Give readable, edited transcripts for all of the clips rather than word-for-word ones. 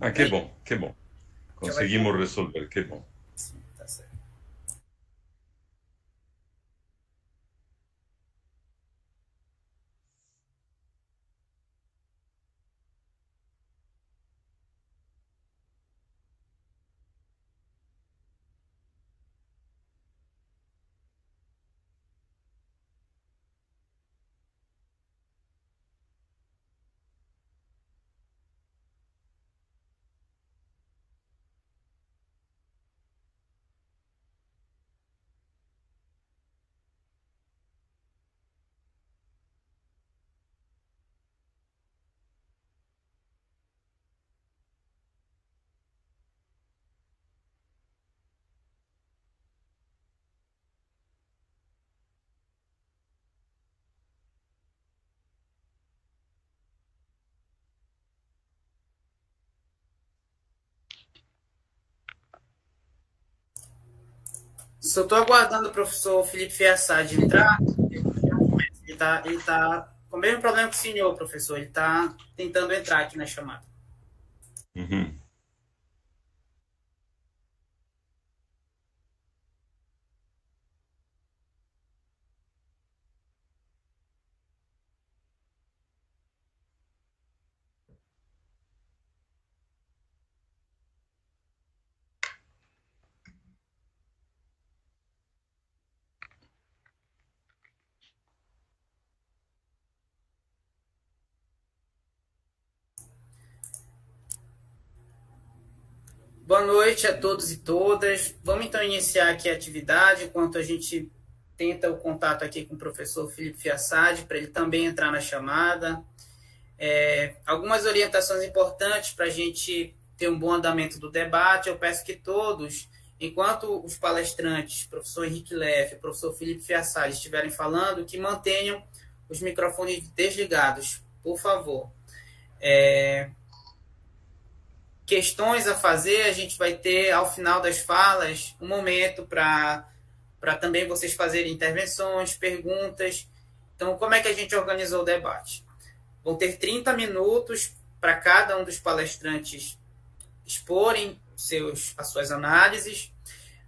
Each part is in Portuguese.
Ah, Aí que bom. já vai. Conseguimos resolver, que bom. Sim, tá certo. Só estou aguardando o professor Felipe Fiassad entrar. Ele tá com o mesmo problema que o senhor, professor. Ele está tentando entrar aqui na chamada. Ujú. Boa noite a todos e todas. Vamos então iniciar aqui a atividade, enquanto a gente tenta o contato aqui com o professor Felipe Fiassad, para ele também entrar na chamada. Algumas orientações importantes para a gente ter um bom andamento do debate. Eu peço que todos, enquanto os palestrantes, professor Henrique Leff e professor Felipe Fiassad estiverem falando, que mantenham os microfones desligados, por favor. Questões a fazer, a gente vai ter, ao final das falas, um momento para também vocês fazerem intervenções, perguntas. Então, como é que a gente organizou o debate? Vão ter 30 minutos para cada um dos palestrantes exporem as suas análises.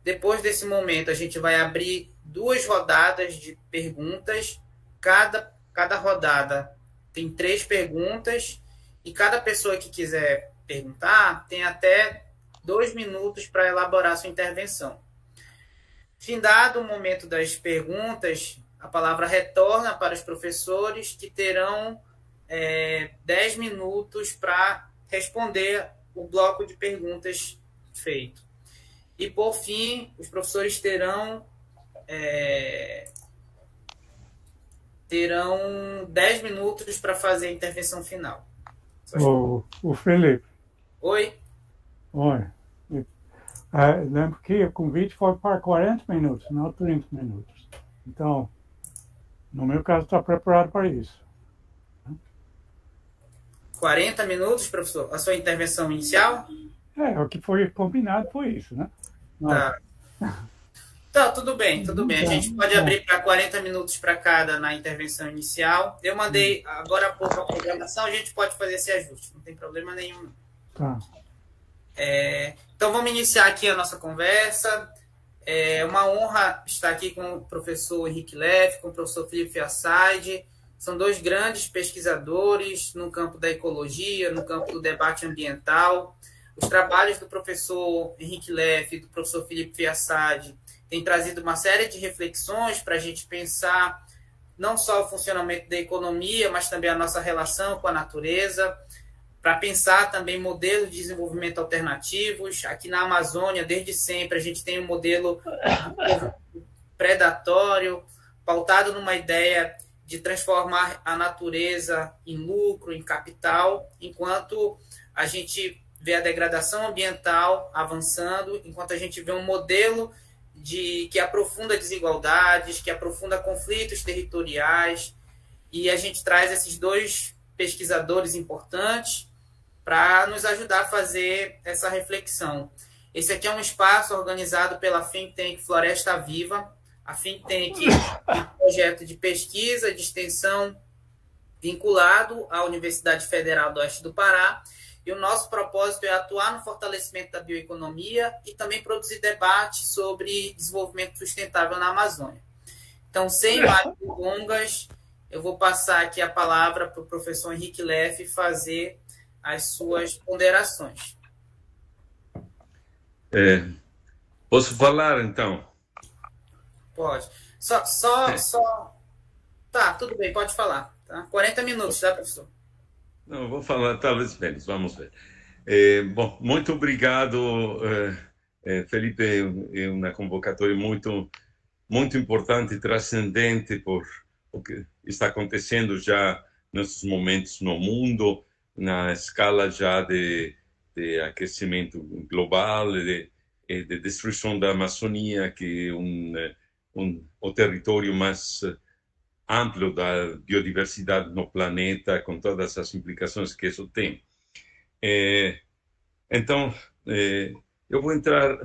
Depois desse momento, a gente vai abrir 2 rodadas de perguntas. Cada rodada tem 3 perguntas e cada pessoa que quiser perguntar tem até 2 minutos para elaborar sua intervenção. Findado o momento das perguntas, a palavra retorna para os professores, que terão 10 minutos para responder o bloco de perguntas feito. E, por fim, os professores terão 10 minutos para fazer a intervenção final. O Felipe, Oi? olha, lembro que o convite foi para 40 minutos, não 30 minutos. Então, no meu caso, está preparado para isso. 40 minutos, professor? A sua intervenção inicial? O que foi combinado foi isso, né? Tá. Tá, tudo bem, tudo bem. A gente pode abrir para 40 minutos para cada na intervenção inicial. Eu mandei agora há pouco a programação, a gente pode fazer esse ajuste, não tem problema nenhum. Tá. Então vamos iniciar aqui a nossa conversa. É uma honra estar aqui com o professor Henrique Leff, com o professor Felipe Fiassad. São 2 grandes pesquisadores no campo da ecologia, no campo do debate ambiental. Os trabalhos do professor Henrique Leff e do professor Felipe Fiassad têm trazido uma série de reflexões para a gente pensar não só o funcionamento da economia, mas também a nossa relação com a natureza, para pensar também modelos de desenvolvimento alternativos. Aqui na Amazônia, desde sempre, a gente tem um modelo predatório, pautado numa ideia de transformar a natureza em lucro, em capital, enquanto a gente vê a degradação ambiental avançando, enquanto a gente vê um modelo que aprofunda desigualdades, que aprofunda conflitos territoriais, e a gente traz esses 2 pesquisadores importantes para nos ajudar a fazer essa reflexão. Esse aqui é um espaço organizado pela Think Tank Floresta Viva. A Think Tank é um projeto de pesquisa, de extensão vinculado à Universidade Federal do Oeste do Pará, E o nosso propósito é atuar no fortalecimento da bioeconomia e também produzir debate sobre desenvolvimento sustentável na Amazônia. Então, sem mais delongas, eu vou passar aqui a palavra para o professor Henrique Leff fazer as suas ponderações. Posso falar, então? Pode. Tá, tudo bem, pode falar. Tá? 40 minutos, tá, professor? Não, vou falar talvez menos, vamos ver. Bom, muito obrigado, Felipe. É uma convocatória muito importante e transcendente por o que está acontecendo já nesses momentos no mundo, na escala já de aquecimento global, de destruição da Amazônia, que é o território mais amplo da biodiversidade no planeta, com todas as implicações que isso tem. Então, eu vou entrar...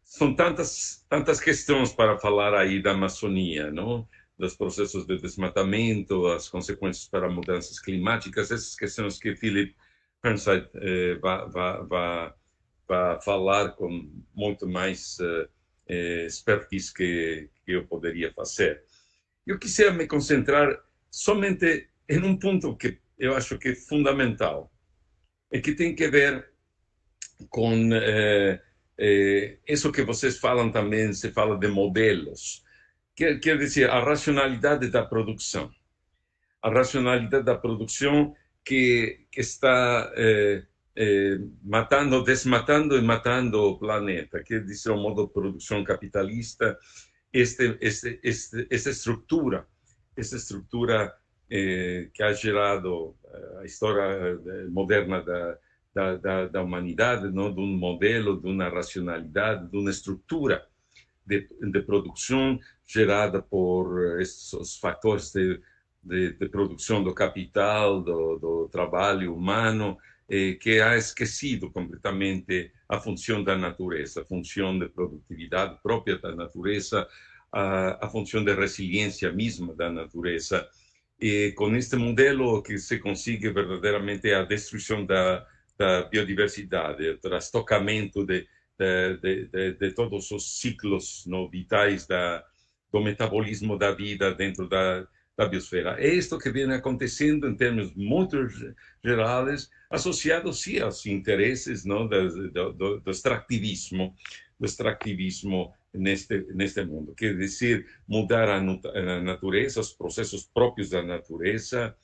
São tantas questões para falar aí da Amazônia, não? Dos processos de desmatamento, as consequências para mudanças climáticas, essas questões que Philip Burnside vai falar com muito mais expertise que eu poderia fazer. Eu quisiera me concentrar somente em um ponto que eu acho que é fundamental, e que tem que ver com isso que vocês falam também, se fala de modelos. Quer dizer, a racionalidade da produção. A racionalidade da produção que está desmatando e matando o planeta. Quer dizer, o modo de produção capitalista, essa estrutura que ha gerado a história moderna da humanidade, não? De um modelo, de uma racionalidade, de uma estrutura de produção gerada por esses fatores de produção do capital, do trabalho humano, que ha esquecido completamente a função da natureza, a função de produtividade própria da natureza, a função de resiliência mesma da natureza. E com este modelo que se consegue verdadeiramente a destruição da biodiversidade, o trastocamento de todos os ciclos vitais do metabolismo da vida dentro da biosfera. É isto que vem acontecendo em termos muito gerais, associado sim aos interesses, não, do extrativismo neste mundo. Quer dizer, mudar a natureza, os processos próprios da natureza,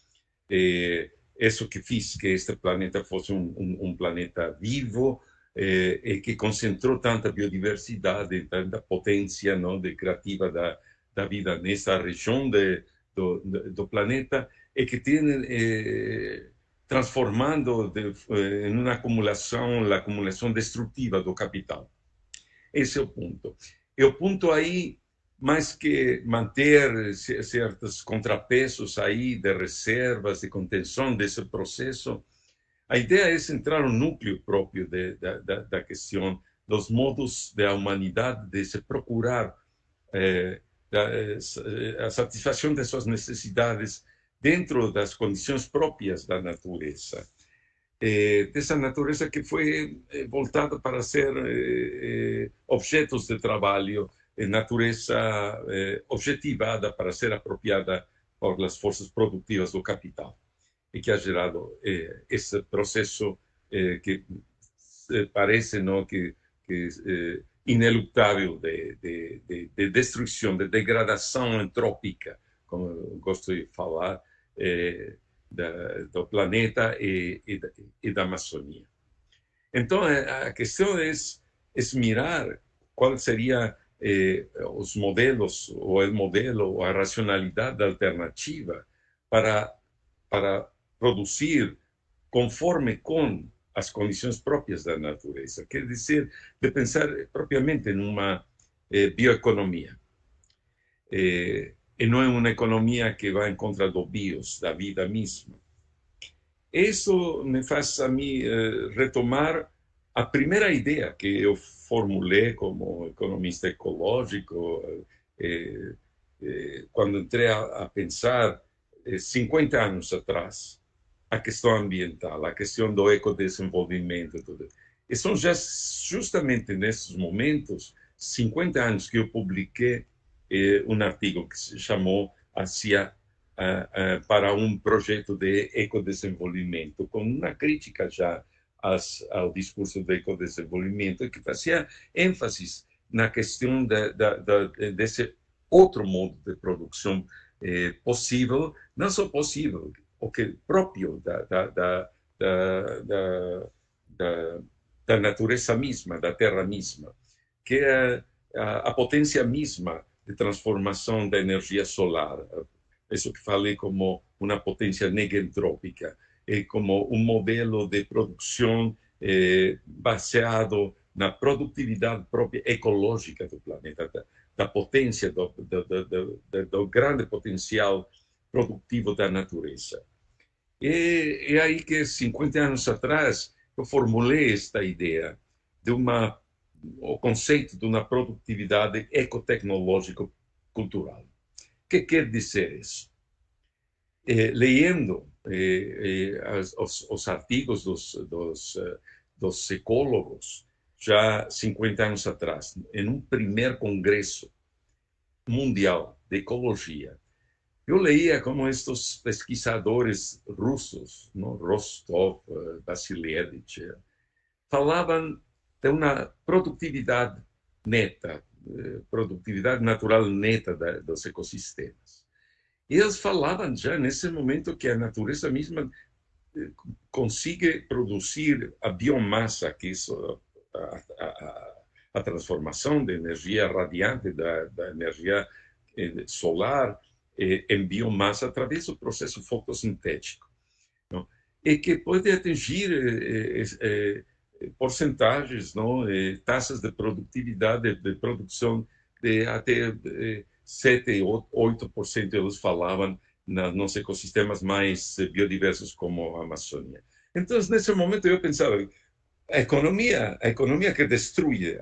isso que fez que este planeta fosse um planeta vivo, e que concentrou tanta biodiversidade, tanta potência, não, de criativa da vida nessa região do planeta, e que tem transformando em uma acumulação, a acumulação destrutiva do capital. Esse é o ponto. E o ponto aí, mais que manter certos contrapesos aí de reservas, de contenção desse processo, a ideia é centrar o núcleo próprio da questão, dos modos da humanidade de se procurar a satisfação de suas necessidades dentro das condições próprias da natureza. Dessa natureza que foi voltada para ser objetos de trabalho, natureza objetivada para ser apropriada por as forças produtivas do capital, e que ha gerado esse processo que parece, não, que inelutável de destruição, de degradação antrópica, como eu gosto de falar, do planeta e da Amazônia. Então, a questão é mirar qual seria os modelos, ou o modelo, ou a racionalidade alternativa para produzir conforme com as condições próprias da natureza. Quer dizer, de pensar propriamente numa bioeconomia. E não é uma economia que vai em contra do bios, da vida mesma. Isso me faz a mim retomar a primeira ideia que eu formulei como economista ecológico, quando entrei a pensar 50 anos atrás, a questão ambiental, a questão do ecodesenvolvimento. Tudo. E são já justamente nesses momentos, 50 anos que eu publiquei um artigo que se chamou para um projeto de ecodesenvolvimento, com uma crítica já ao discurso do ecodesenvolvimento, que fazia ênfase na questão desse outro modo de produção possível, não só possível, o que próprio da natureza mesma, da terra mesma, que é a potência mesma de transformação da energia solar. Isso que falei como uma potência negentrópica, como um modelo de produção baseado na produtividade própria ecológica do planeta, da potência, do grande potencial produtivo da natureza. E é aí que, 50 anos atrás, eu formulei esta ideia de o conceito de uma produtividade ecotecnológico-cultural. O que quer dizer isso? Lendo os artigos dos ecólogos, já 50 anos atrás, em um primeiro congresso mundial de ecologia, eu leía como estes pesquisadores russos, Rostov, Vasilevich, falavam de uma produtividade neta, produtividade natural neta dos ecossistemas. E eles falavam já nesse momento que a natureza mesma consegue produzir a biomassa, que isso, a transformação da energia radiante, da energia solar, em biomassa através do processo fotossintético, não? E que pode atingir porcentagens, não? Taxas de produtividade, de produção de até 7, 8%, eles falavam, nos ecossistemas mais biodiversos como a Amazônia. Então, nesse momento, eu pensava, a economia que destrui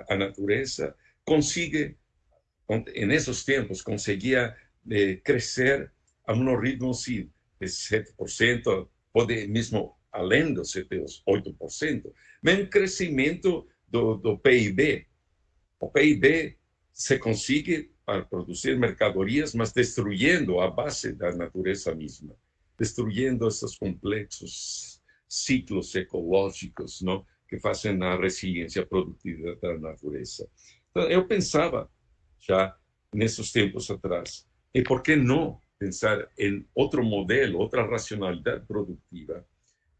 a natureza consegue, nesses tempos, conseguia crescer a um ritmo sim, de 7%, pode mesmo além dos 7, 8%, mas um crescimento do PIB. O PIB se consegue para produzir mercadorias, mas destruindo a base da natureza mesma, destruindo esses complexos ciclos ecológicos, não, que fazem a resiliência produtiva da natureza. Então, eu pensava já nesses tempos atrás, e por que não pensar em outro modelo, outra racionalidade produtiva,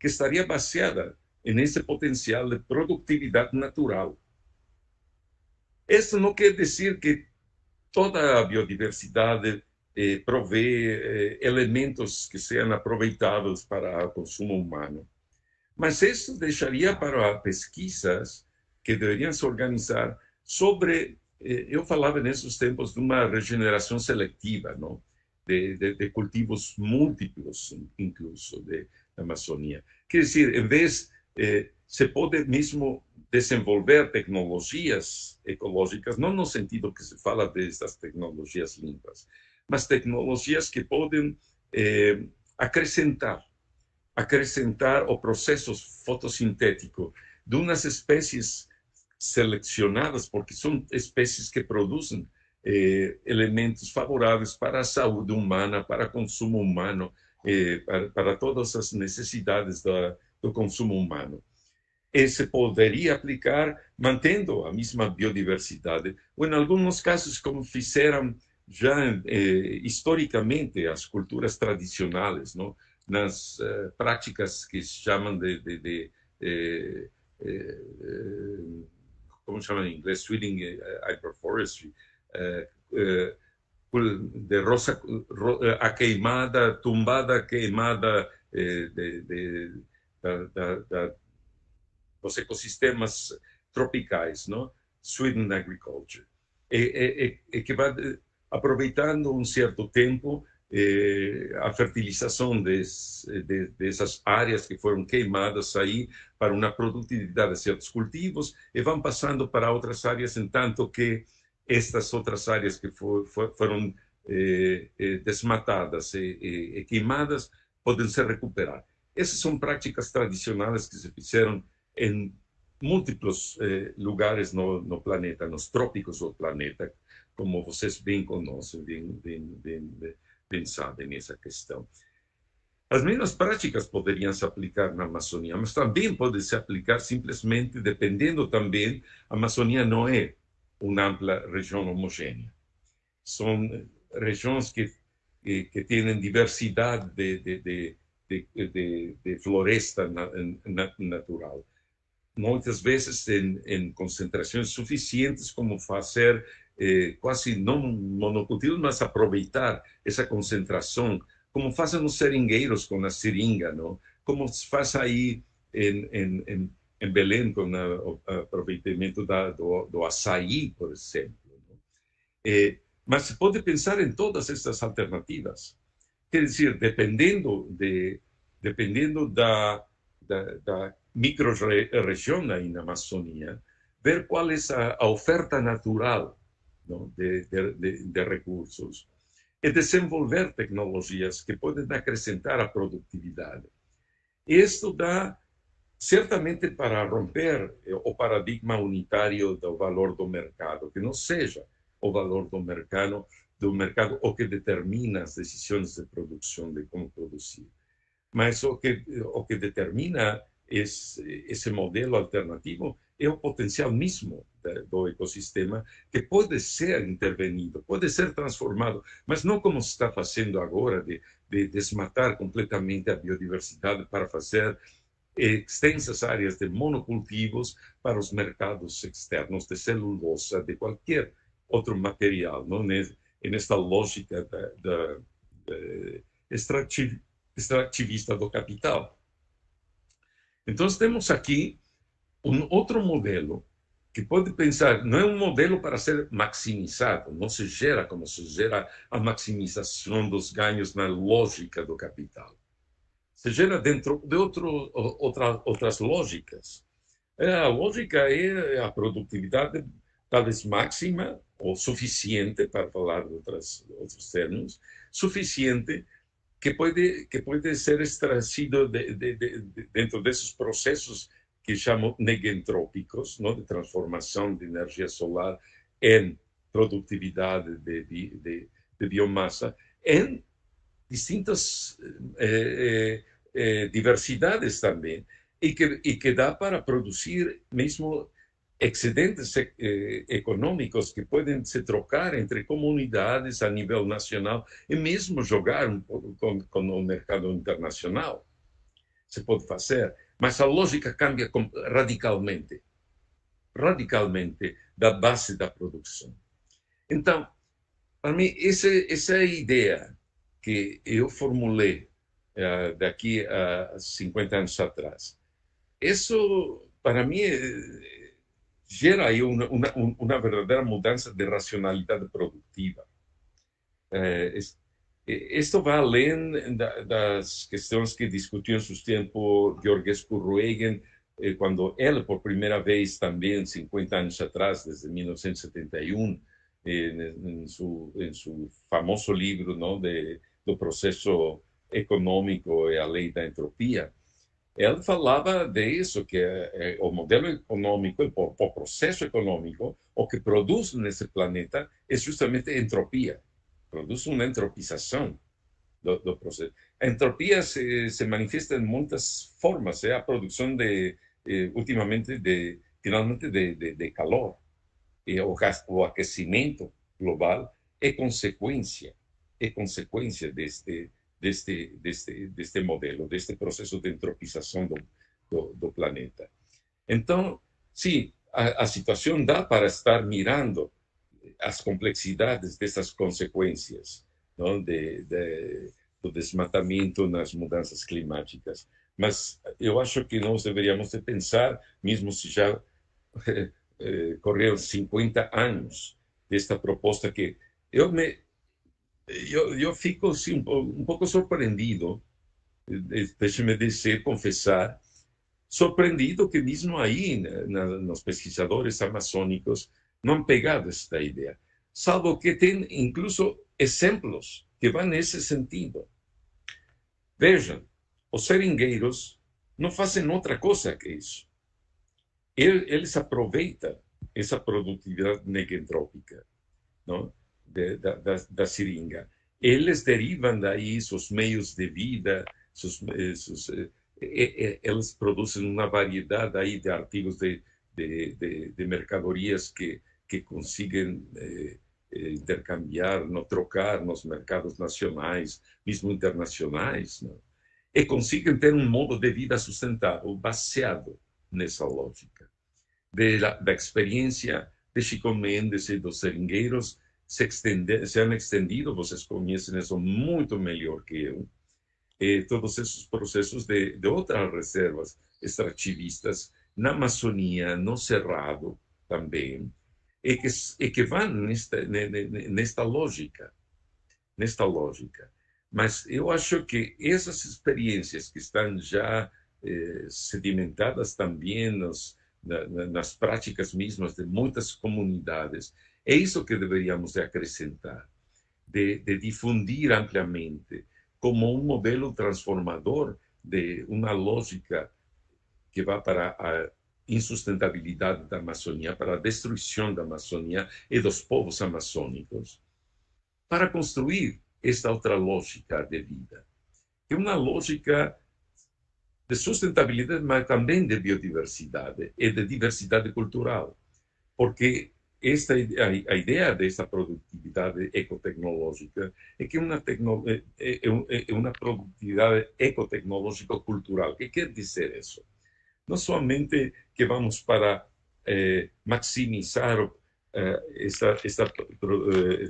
que estaria baseada nesse potencial de produtividade natural. Isso não quer dizer que toda a biodiversidade provê elementos que sejam aproveitáveis para o consumo humano. Mas isso deixaria para pesquisas que deveriam se organizar sobre, eu falava nesses tempos de uma regeneração seletiva, não? De cultivos múltiplos, incluso, da Amazônia. Quer dizer, em vez, se pode mesmo desenvolver tecnologias ecológicas, não no sentido que se fala dessas tecnologias limpas, mas tecnologias que podem acrescentar o processo fotossintético de umas espécies selecionadas, porque são espécies que produzem elementos favoráveis para a saúde humana, para o consumo humano, para todas as necessidades do consumo humano. E se poderia aplicar mantendo a mesma biodiversidade, ou em alguns casos, como fizeram já historicamente as culturas tradicionais, não? Nas práticas que se chamam como chama em inglês, Sweden Agroforestry, de a queimada, tumbada queimada dos ecossistemas tropicais, não? Sweden Agriculture, e que vai aproveitando um certo tempo a fertilização dessas áreas que foram queimadas aí para uma produtividade de certos cultivos e vão passando para outras áreas, em tanto que estas outras áreas que foram desmatadas e queimadas podem se recuperar. Essas são práticas tradicionais que se fizeram em múltiplos lugares no planeta, nos trópicos do planeta, como vocês bem conhecem, bem sabem essa questão. As mesmas práticas poderiam se aplicar na Amazônia, mas também podem se aplicar simplesmente, dependendo também, a Amazônia não é uma ampla região homogênea. São regiões que têm diversidade de floresta natural. Muitas vezes em concentrações suficientes como fazer quase não monocultivos, mas aproveitar essa concentração, como fazem os seringueiros com a seringa, não? Como se faz aí em Belém com o aproveitamento do açaí, por exemplo. Mas se pode pensar em todas estas alternativas. Quer dizer, dependendo da micro-região aí na Amazônia, ver qual é a oferta natural, não, de recursos e desenvolver tecnologias que podem acrescentar a produtividade. Isto dá certamente para romper o paradigma unitário do valor do mercado, que não seja o valor do mercado o que determina as decisões de produção, de como produzir. Mas o que determina esse modelo alternativo é o potencial mesmo do ecossistema, que pode ser intervenido, pode ser transformado, mas não como se está fazendo agora, de desmatar completamente a biodiversidade para fazer extensas áreas de monocultivos para os mercados externos de celulosa, de qualquer outro material, não? Nesta lógica extrativista do capital. Então, temos aqui outro modelo que pode pensar, não é um modelo para ser maximizado, não se gera como se gera a maximização dos ganhos na lógica do capital. Se gera dentro de outras lógicas. A lógica é a produtividade talvez máxima ou suficiente, para falar de outros termos, suficiente que pode ser extraído dentro desses processos que chamam negentrópicos, não, de transformação de energia solar em produtividade de biomassa, em distintas diversidades também, e que dá para produzir mesmo excedentes econômicos que podem se trocar entre comunidades a nível nacional e mesmo jogar um pouco com o mercado internacional. Se pode fazer, mas a lógica cambia radicalmente da base da produção. Então, para mim, essa é a ideia que eu formulei daqui a 50 anos atrás. Isso, para mim, gera aí uma verdadeira mudança de racionalidade produtiva. Isto vai além das questões que discutiu em seus tempos Georgescu Ruegen, quando ele, por primeira vez também, 50 anos atrás, desde 1971, em seu famoso livro, não, do processo econômico e a lei da entropia, ele falava disso, que o modelo econômico, o processo econômico, o que produz nesse planeta é justamente a entropia. Produz uma entropização do processo. A entropia se manifesta em muitas formas. É a produção finalmente, de calor. E o aquecimento global é consequência deste modelo, deste processo de entropização do planeta. Então, sim, a situação dá para estar mirando as complexidades dessas consequências, não, do desmatamento nas mudanças climáticas. Mas eu acho que nós deveríamos de pensar, mesmo se já correram 50 anos desta proposta, que eu fico assim, um pouco surpreendido, deixe-me dizer, confessar, surpreendido que mesmo aí, nos pesquisadores amazônicos, não han pegado esta ideia, salvo que tem incluso exemplos que vão nesse sentido. Vejam, os seringueiros não fazem outra coisa que isso. Eles aproveitam essa produtividade negentrópica, não? Da seringa. Eles derivam daí seus meios de vida, eles produzem uma variedade aí de artigos de mercadorias que conseguem intercambiar, trocar nos mercados nacionais, mesmo internacionais, não? E conseguem ter um modo de vida sustentável baseado nessa lógica. Da experiência de Chico Mendes e dos seringueiros se han extendido, vocês conhecem isso muito melhor que eu, todos esses processos de outras reservas extrativistas na Amazônia, no Cerrado também, e que vão nesta lógica. Mas eu acho que essas experiências que estão já sedimentadas também nas práticas mesmas de muitas comunidades, é isso que deveríamos de acrescentar, de difundir ampliamente como um modelo transformador de uma lógica que vai para a insustentabilidade da Amazônia, para a destruição da Amazônia e dos povos amazônicos, para construir esta outra lógica de vida, que é uma lógica de sustentabilidade, mas também de biodiversidade e de diversidade cultural, porque a ideia dessa produtividade ecotecnológica é que é uma produtividade ecotecnológica cultural. O que quer dizer isso? Não somente que vamos para maximizar esta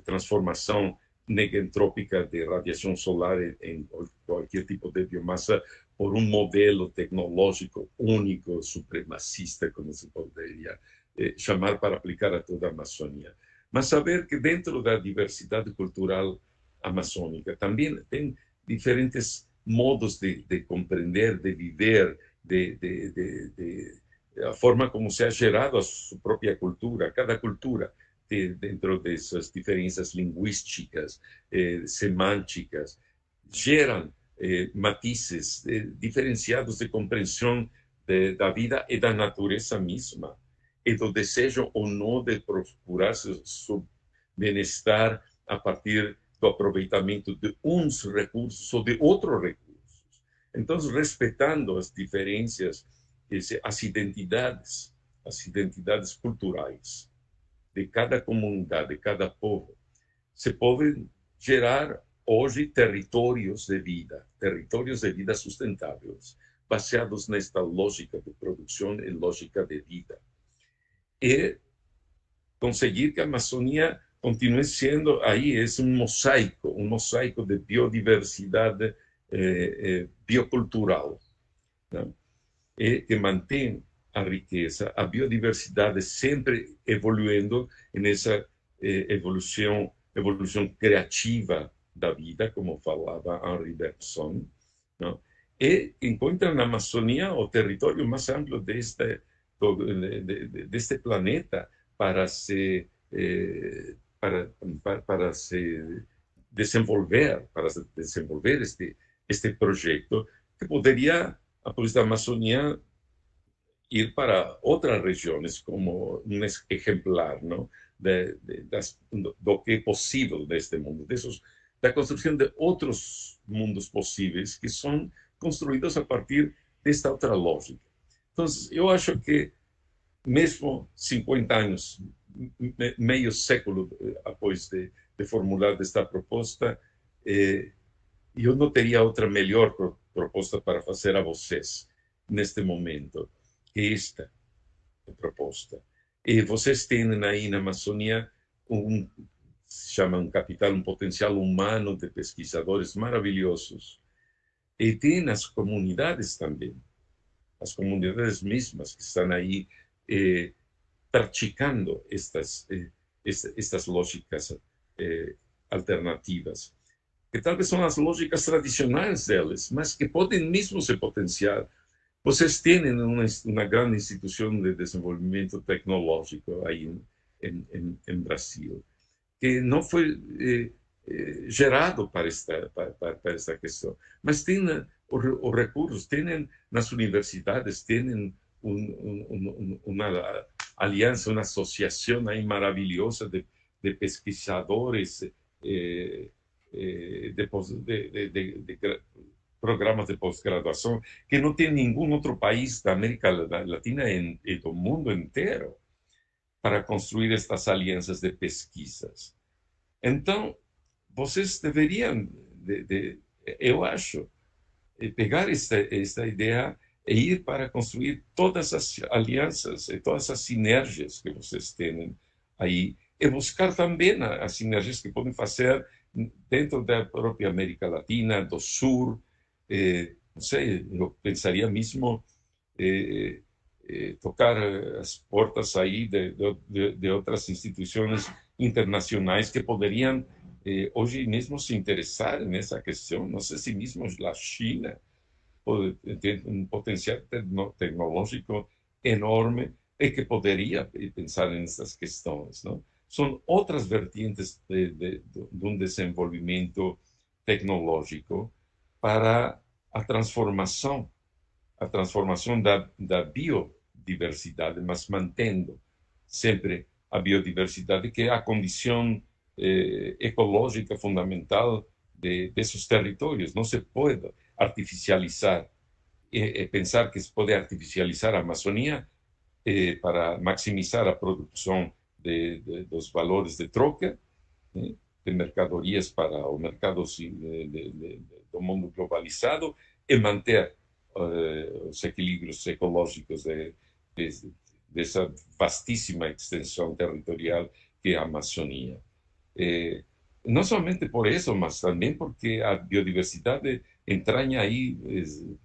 transformação negentrópica de radiação solar em qualquer tipo de biomassa por um modelo tecnológico único, supremacista, como se poderia chamar, para aplicar a toda a Amazônia. Mas saber que dentro da diversidade cultural amazônica também tem diferentes modos de compreender, de viver, a forma como se ha gerado a sua própria cultura, cada cultura dentro dessas diferenças linguísticas, semânticas, geram matizes diferenciados de compreensão da vida e da natureza mesma, e do desejo ou não de procurar seu bem-estar a partir do aproveitamento de uns recursos ou de outros recursos. Então, respeitando as diferenças, as identidades culturais de cada comunidade, de cada povo, se podem gerar hoje territórios de vida sustentáveis, baseados nesta lógica de produção e lógica de vida. E conseguir que a Amazônia continue sendo aí um mosaico de biodiversidade biocultural, né? E que mantém a riqueza, a biodiversidade sempre evoluindo nessa evolução criativa da vida, como falava Henri Bergson, né? E encontra na Amazônia o território mais amplo deste planeta para se desenvolver este projeto, que poderia, após da Amazônia, ir para outras regiões como um exemplar, não? Do que é possível neste mundo, da construção de outros mundos possíveis que são construídos a partir desta outra lógica. Então, eu acho que mesmo 50 anos, meio século após de formular esta proposta, eu não teria outra melhor proposta para fazer a vocês neste momento que esta proposta. E vocês têm aí na Amazônia se chama um capital, um potencial humano de pesquisadores maravilhosos. E tem as comunidades também, as comunidades mesmas que estão aí praticando estas lógicas alternativas, que talvez são as lógicas tradicionais delas, mas que podem mesmo se potenciar. Vocês têm uma grande instituição de desenvolvimento tecnológico aí em Brasil, que não foi gerado para esta questão. Mas tem os recursos, tem nas universidades, tem uma aliança, uma associação aí maravilhosa de pesquisadores, de programas de pós-graduação, que não tem nenhum outro país da América Latina e do mundo inteiro para construir estas alianças de pesquisas. Então, vocês deveriam, eu acho, pegar esta ideia e ir para construir todas as alianças e todas as sinergias que vocês têm aí, e buscar também as sinergias que podem fazer dentro da própria América Latina, do Sul. Não sei, eu pensaria mesmo tocar as portas aí de outras instituições internacionais que poderiam hoje mesmo se interessar nessa questão. Não sei se mesmo a China tem um potencial tecnológico enorme e que poderia pensar nessas questões, não? São outras vertentes de um desenvolvimento tecnológico para a transformação da biodiversidade, mas mantendo sempre a biodiversidade, que é a condição ecológica fundamental desses territórios. Não se pode artificializar, pensar que se pode artificializar a Amazônia para maximizar a produção dos valores de troca, de mercadorias para o mercado do mundo globalizado, e manter os equilíbrios ecológicos dessa vastíssima extensão territorial que é a Amazônia. Não somente por isso, mas também porque a biodiversidade entranha aí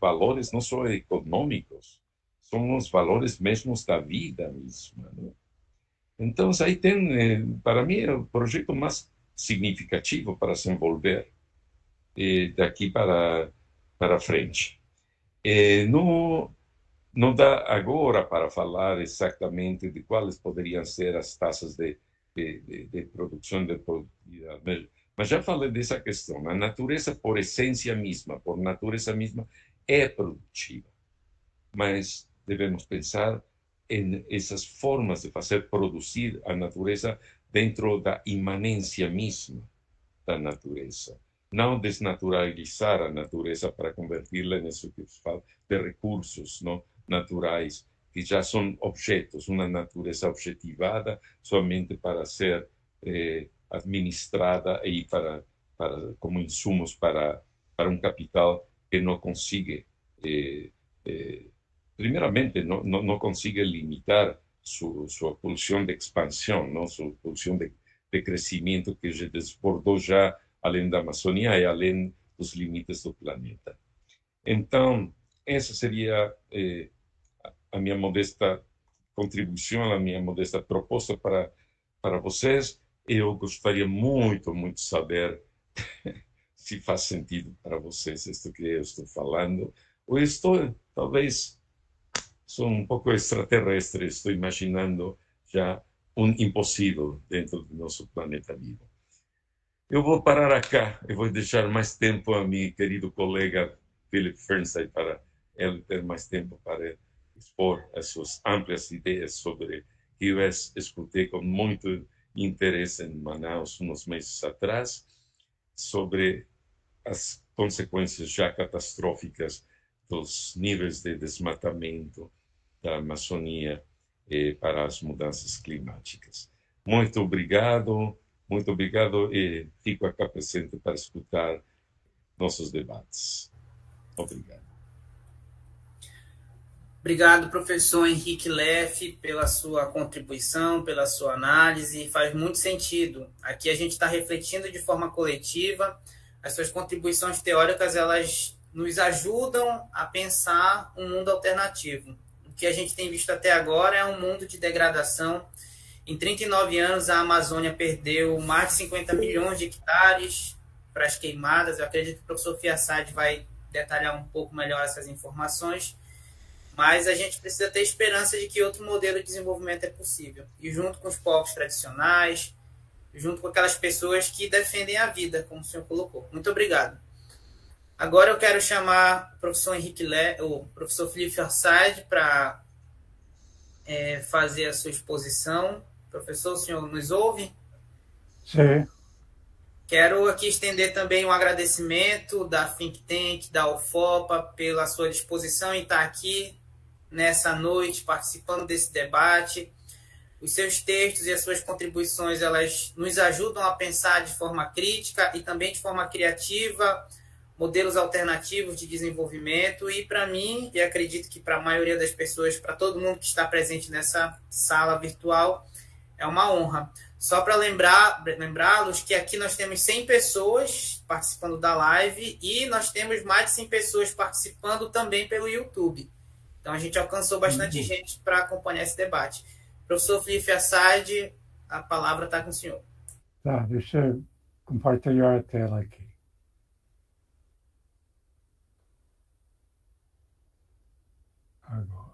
valores não só econômicos, são os valores mesmos da vida mesma, né? Então, aí tem, para mim, é o projeto mais significativo para se envolver daqui para frente. Não dá agora para falar exatamente de quais poderiam ser as taxas de produção de produtividade, mas já falei dessa questão. A natureza, por essência mesma, por natureza mesma, é produtiva, mas devemos pensar em essas formas de fazer produzir a natureza dentro da imanência mesma da natureza. Não desnaturalizar a natureza para converti-la nisso que se fala de recursos, não, naturais, que já são objetos, uma natureza objetivada somente para ser administrada e como insumos para um capital que não consiga, primeiramente, não consiga limitar sua pulsão de expansão, não, sua pulsão de crescimento que já desbordou já além da Amazônia e além dos limites do planeta. Então, essa seria a minha modesta contribuição, a minha modesta proposta para vocês. Eu gostaria muito de saber se faz sentido para vocês isto que eu estou falando, ou estou, talvez, sou um pouco extraterrestre, estou imaginando já um impossível dentro do nosso planeta vivo. Eu vou parar aqui, eu vou deixar mais tempo a meu querido colega Philip Fernstein para ele ter mais tempo para expor as suas amplas ideias sobre que eu escutei com muito interesse em Manaus uns meses atrás, sobre as consequências já catastróficas dos níveis de desmatamento da Amazônia para as mudanças climáticas. Muito obrigado e fico aqui presente para escutar nossos debates. Obrigado. Obrigado, professor Henrique Leff, pela sua contribuição, pela sua análise. Faz muito sentido. Aqui a gente está refletindo de forma coletiva. As suas contribuições teóricas, elas nos ajudam a pensar um mundo alternativo. O que a gente tem visto até agora é um mundo de degradação. Em 39 anos, a Amazônia perdeu mais de 50 milhões de hectares para as queimadas. Eu acredito que o professor Fiassad vai detalhar um pouco melhor essas informações. Mas a gente precisa ter esperança de que outro modelo de desenvolvimento é possível. E junto com os povos tradicionais, junto com aquelas pessoas que defendem a vida, como o senhor colocou. Muito obrigado. Agora eu quero chamar o professor o professor Felipe Forsyth para fazer a sua exposição. Professor, o senhor nos ouve? Sim. Quero aqui estender também um agradecimento da Think Tank, da UFOPA, pela sua disposição em estar aqui nessa noite, participando desse debate. Os seus textos e as suas contribuições, elas nos ajudam a pensar de forma crítica e também de forma criativa, modelos alternativos de desenvolvimento. E para mim, e acredito que para a maioria das pessoas, para todo mundo que está presente nessa sala virtual, é uma honra. Só para lembrá-los que aqui nós temos 100 pessoas participando da live e nós temos mais de 100 pessoas participando também pelo YouTube. Então, a gente alcançou bastante gente para acompanhar esse debate. Professor Felipe Forsyth, a palavra está com o senhor. Tá, deixa eu compartilhar a tela aqui. Agora.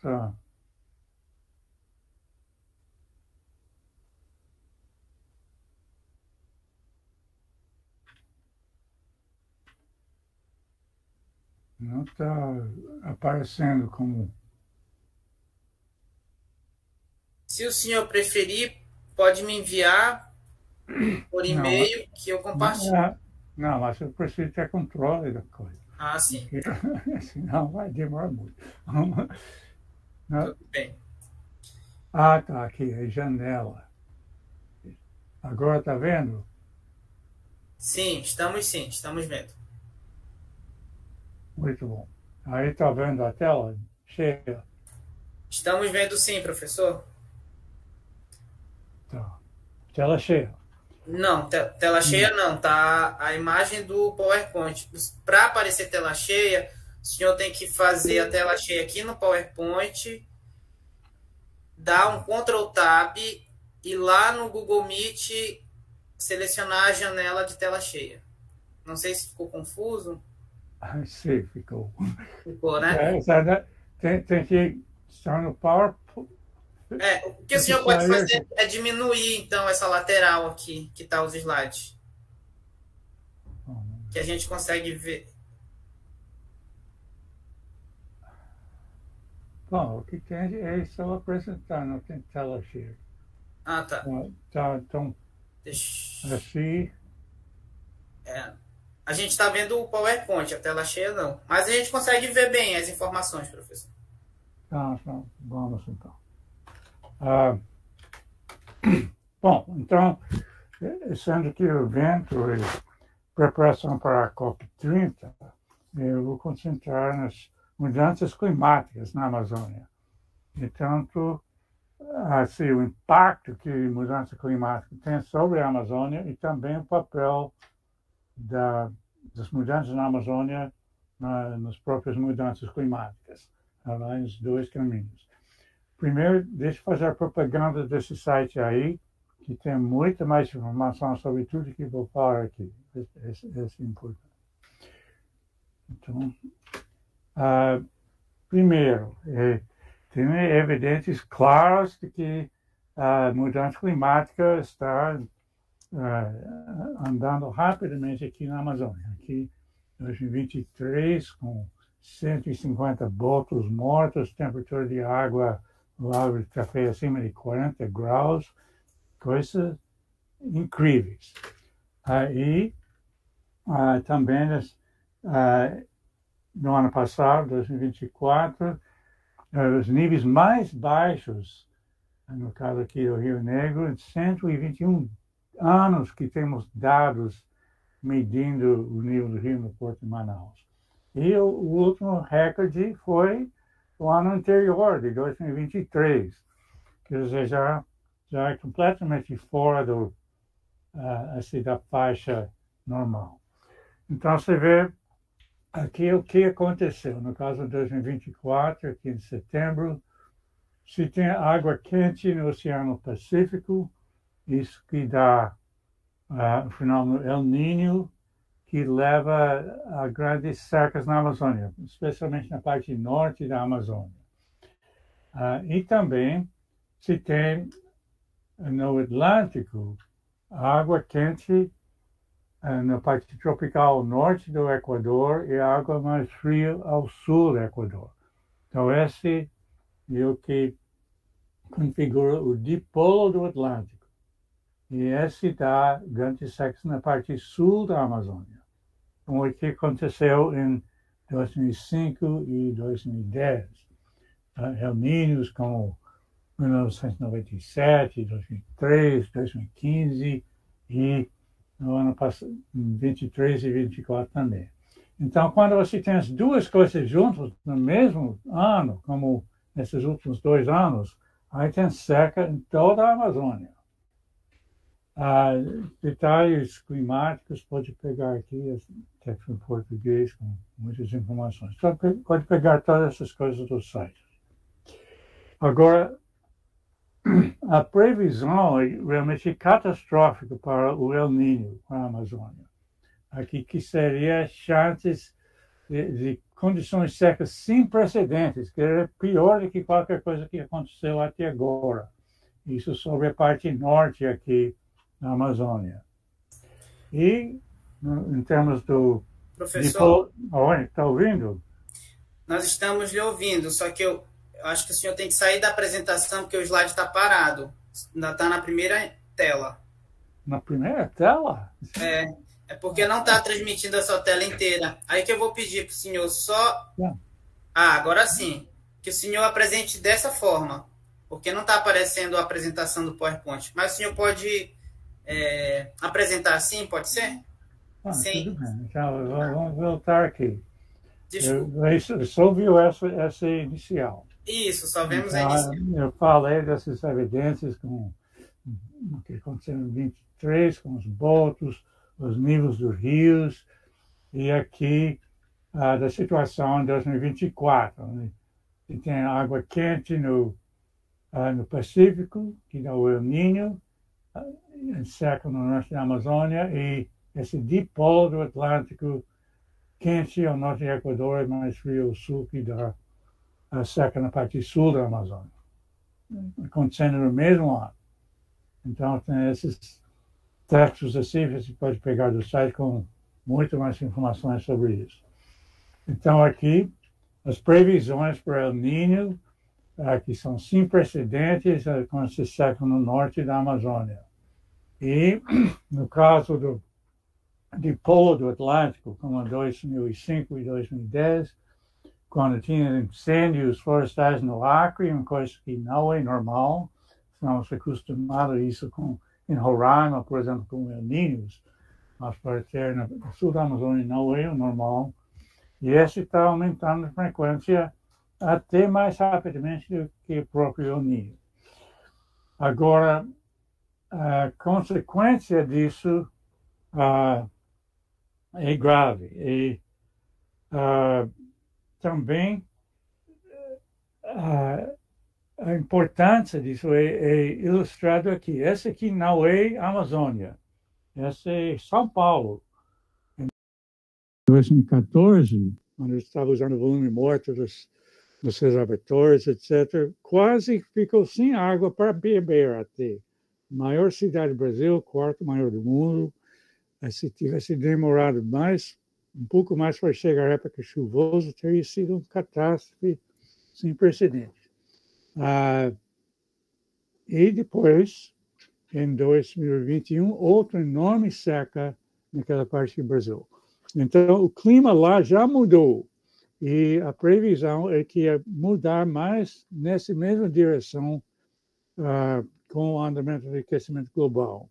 Tá. Não está aparecendo como... Se o senhor preferir, pode me enviar por e-mail que eu compartilho. Não, mas eu preciso ter controle da coisa. Ah, sim. Senão vai demorar muito. Tudo bem. Ah, tá aqui, é janela. Agora está vendo? Sim, estamos vendo. Muito bom. Aí está vendo a tela cheia? Estamos vendo sim, professor. Tá. Tela cheia. Não, tela cheia não, tá a imagem do PowerPoint. Para aparecer tela cheia, o senhor tem que fazer a tela cheia aqui no PowerPoint, dar um Ctrl Tab e lá no Google Meet selecionar a janela de tela cheia. Não sei se ficou confuso. Sim, ficou. Ficou, né? Tem que estar no PowerPoint. O que o senhor pode fazer é diminuir, então, essa lateral aqui, que está os slides. Que a gente consegue ver. Bom, o que tem é só apresentar, não tem tela cheia. Ah, tá. Então, assim... A gente está vendo o PowerPoint, a tela cheia não. Mas a gente consegue ver bem as informações, professor. Então, vamos então. Bom, então, sendo que o evento e preparação para a COP30, eu vou concentrar nas mudanças climáticas na Amazônia. E tanto assim, o impacto que a mudança climática tem sobre a Amazônia e também o papel das mudanças na Amazônia nas próprias mudanças climáticas. Há os dois caminhos. Primeiro, deixa eu fazer a propaganda desse site aí, que tem muita mais informação sobre tudo que vou falar aqui. Esse é importante. Então, primeiro, tem evidências claras de que a mudança climática está andando rapidamente aqui na Amazônia. Aqui, em 2023, com 150 botos mortos, temperatura de água lá de café acima de 40 graus, coisas incríveis. E também no ano passado, 2024, os níveis mais baixos, no caso aqui do Rio Negro, em 121 anos que temos dados medindo o nível do rio no Porto de Manaus. E o último recorde foi o ano anterior, de 2023. Quer dizer, já é completamente fora da faixa normal. Então, você vê aqui o que aconteceu. No caso de 2024, aqui em setembro, se tem água quente no Oceano Pacífico, isso que dá o fenômeno El Niño, que leva a grandes secas na Amazônia, especialmente na parte norte da Amazônia. E também se tem no Atlântico água quente na parte tropical norte do Equador e água mais fria ao sul do Equador. Então, esse é o que configura o dipolo do Atlântico. E esse dá grandes secas na parte sul da Amazônia, como o que aconteceu em 2005 e 2010. El Niños como 1997, 2003, 2015 e no ano passado, 23 e 24 também. Então, quando você tem as duas coisas juntas no mesmo ano, como nesses últimos 2 anos, aí tem seca em toda a Amazônia. Detalhes climáticos, pode pegar aqui texto em português com muitas informações. Então, pode pegar todas essas coisas do site. Agora, a previsão é realmente catastrófica para o El Niño, para a Amazônia. Aqui que seria chances de condições secas sem precedentes, que é pior do que qualquer coisa que aconteceu até agora. Isso sobre a parte norte aqui na Amazônia. E, em termos do... Professor, está ouvindo? nós estamos lhe ouvindo, só que eu acho que o senhor tem que sair da apresentação, porque o slide está parado. Ainda está na primeira tela. Na primeira tela? É porque não está transmitindo a sua tela inteira. Aí que eu vou pedir para o senhor só... agora sim. Que o senhor apresente dessa forma, porque não está aparecendo a apresentação do PowerPoint. Mas o senhor pode apresentar assim, pode ser? Sim. Tudo bem. Então, vamos voltar aqui. Desculpa. Só viu essa inicial. Isso, só vemos a inicial. Eu falei dessas evidências com o que aconteceu em 23, com os botos, os níveis dos rios, e aqui da situação em 2024, né? E tem água quente no Pacífico, que dá o El Niño, seca no norte da Amazônia, e esse dipolo do Atlântico quente ao norte do Equador e mais frio ao sul, que dá a seca na parte sul da Amazônia, acontecendo no mesmo ano. Então, tem esses textos assim, você pode pegar do site com muito mais informações sobre isso. Então, aqui, as previsões para El Niño, que são sem precedentes, quando se seca no norte da Amazônia. E, no caso do dipolo do Atlântico, como em 2005 e 2010, quando tinha incêndios florestais no Acre, uma coisa que não é normal, estamos acostumados a isso em Roraima, por exemplo, com El Niños, mas para ter no sul da Amazônia não é o normal, e esse está aumentando a frequência até mais rapidamente do que o próprio El Niño. Agora, a consequência disso é grave. E também a importância disso é ilustrado aqui. Esse aqui não é Amazônia. Esse é São Paulo. Em 2014, quando eu estava usando o volume morto dos reservatórios, etc., quase ficou sem água para beber até. Maior cidade do Brasil, quarto maior do mundo. Se tivesse demorado um pouco mais para chegar à época chuvosa, teria sido uma catástrofe sem precedentes. E depois, em 2021, outra enorme seca naquela parte do Brasil. Então, o clima lá já mudou. E a previsão é que ia mudar mais nessa mesma direção com o andamento do aquecimento global.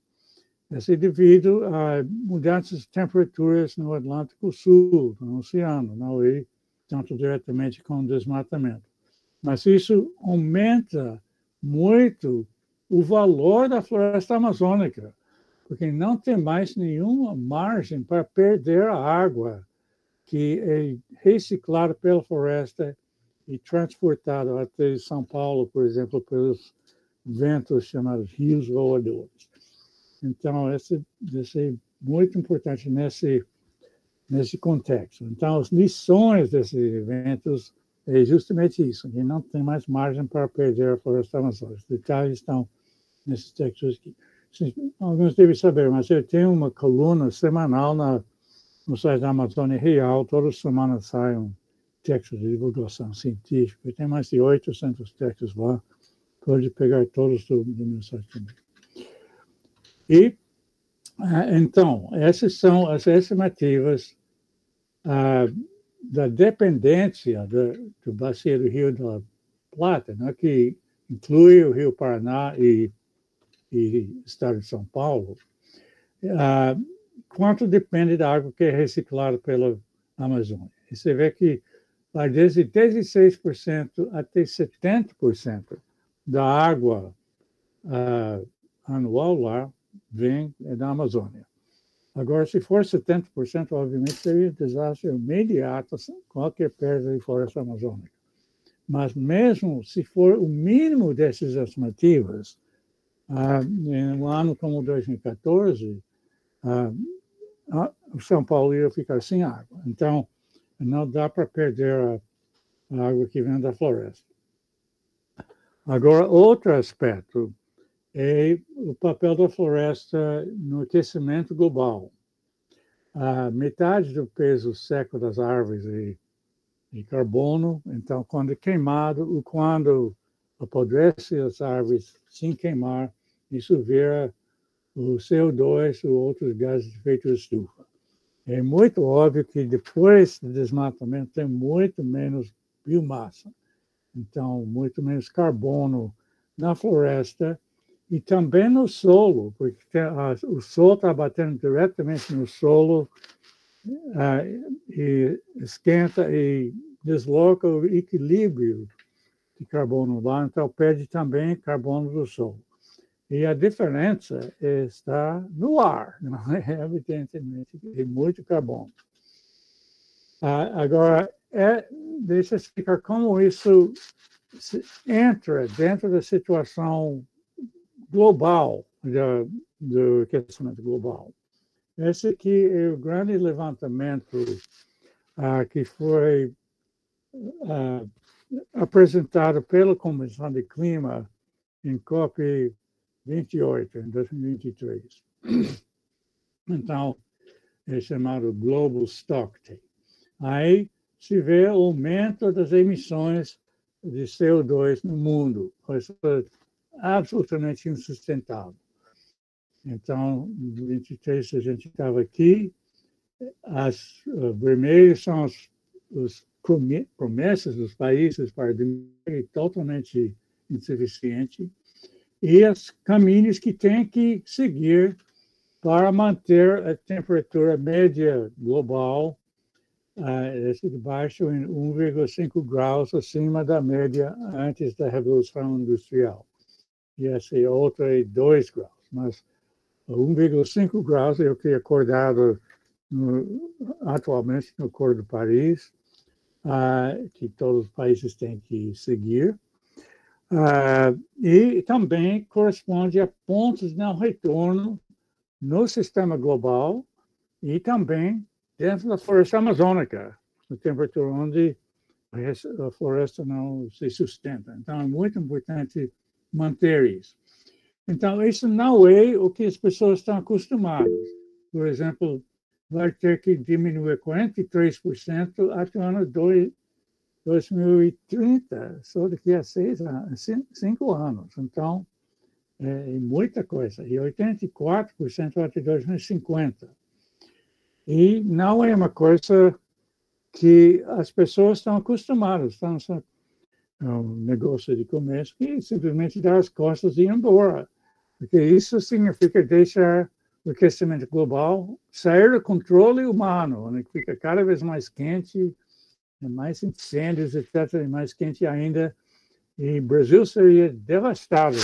Isso é devido a mudanças de temperaturas no Atlântico Sul, no oceano, não é tanto diretamente com o desmatamento. Mas isso aumenta muito o valor da floresta amazônica, porque não tem mais nenhuma margem para perder a água que é reciclada pela floresta e transportada até São Paulo, por exemplo, pelos ventos chamados rios voadores. Então, esse é muito importante nesse contexto. Então, as lições desses eventos é justamente isso, que não tem mais margem para perder a floresta amazônica. Os detalhes estão nesses textos aqui. Alguns devem saber, mas eu tenho uma coluna semanal no site da Amazônia Real. Toda semana sai um texto de divulgação científica. Tem mais de 800 textos lá. Pode pegar todos do meu site também. E, então, essas são as estimativas da dependência do bacia do Rio da Plata, né, que inclui o Rio Paraná e Estado de São Paulo, quanto depende da água que é reciclada pela Amazônia. E você vê que vai desde 16% até 70% da água anual lá vem da Amazônia. Agora, se for 70%, obviamente seria um desastre imediato, qualquer perda de floresta amazônica. Mas mesmo se for o mínimo dessas estimativas, em um ano como 2014, o São Paulo ia ficar sem água. Então, não dá para perder a água que vem da floresta. Agora, outro aspecto é o papel da floresta no aquecimento global. Metade do peso seco das árvores é carbono, então, quando é queimado, ou quando apodrece as árvores sem queimar, isso vira o CO2 ou outros gases de efeito de estufa. É muito óbvio que depois do desmatamento tem muito menos biomassa, então muito menos carbono na floresta e também no solo, porque o sol está batendo diretamente no solo e esquenta e desloca o equilíbrio de carbono lá, então perde também carbono do solo. E a diferença está no ar, não é? Evidentemente, tem muito carbono. Agora, deixa eu explicar como isso entra dentro da situação global, do aquecimento global. Esse aqui é o grande levantamento que foi apresentado pela Comissão de Clima em COP 28, em 2023. Então, é chamado Global Stocktake. Aí se vê o aumento das emissões de CO2 no mundo. Isso é absolutamente insustentável. Então, em 2023, a gente estava aqui, as vermelhas são as promessas dos países para diminuir totalmente insuficiente, e os caminhos que tem que seguir para manter a temperatura média global de baixo em 1,5 graus acima da média antes da Revolução Industrial. E essa outra é 2 graus. Mas 1,5 graus é o que é acordado atualmente no Acordo de Paris, que todos os países têm que seguir. E também corresponde a pontos de não retorno no sistema global e também dentro da floresta amazônica, na temperatura onde a floresta não se sustenta. Então, é muito importante manter isso. Então, isso não é o que as pessoas estão acostumadas. Por exemplo, vai ter que diminuir 43% até o ano 2030, só daqui a 5 anos. Então, é muita coisa. E 84% até 2050. E não é uma coisa que as pessoas estão acostumadas. Estão um negócio de comércio que simplesmente dá as costas e ir embora. Porque isso significa deixar o aquecimento global sair do controle humano, onde fica cada vez mais quente, mais incêndios, etc., e mais quente ainda. E o Brasil seria devastado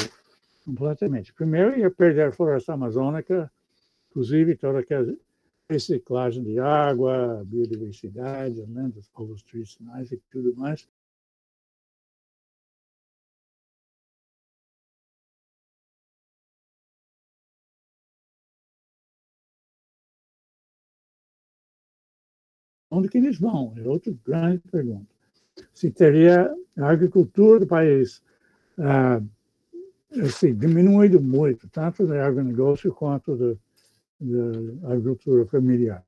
completamente. Primeiro, ia perder a floresta amazônica, inclusive toda aquela reciclagem de água, biodiversidade, dos povos tradicionais e tudo mais. onde que eles vão? É outra grande pergunta. Se teria a agricultura do país assim, diminuído muito, tanto do agronegócio quanto da agricultura familiar.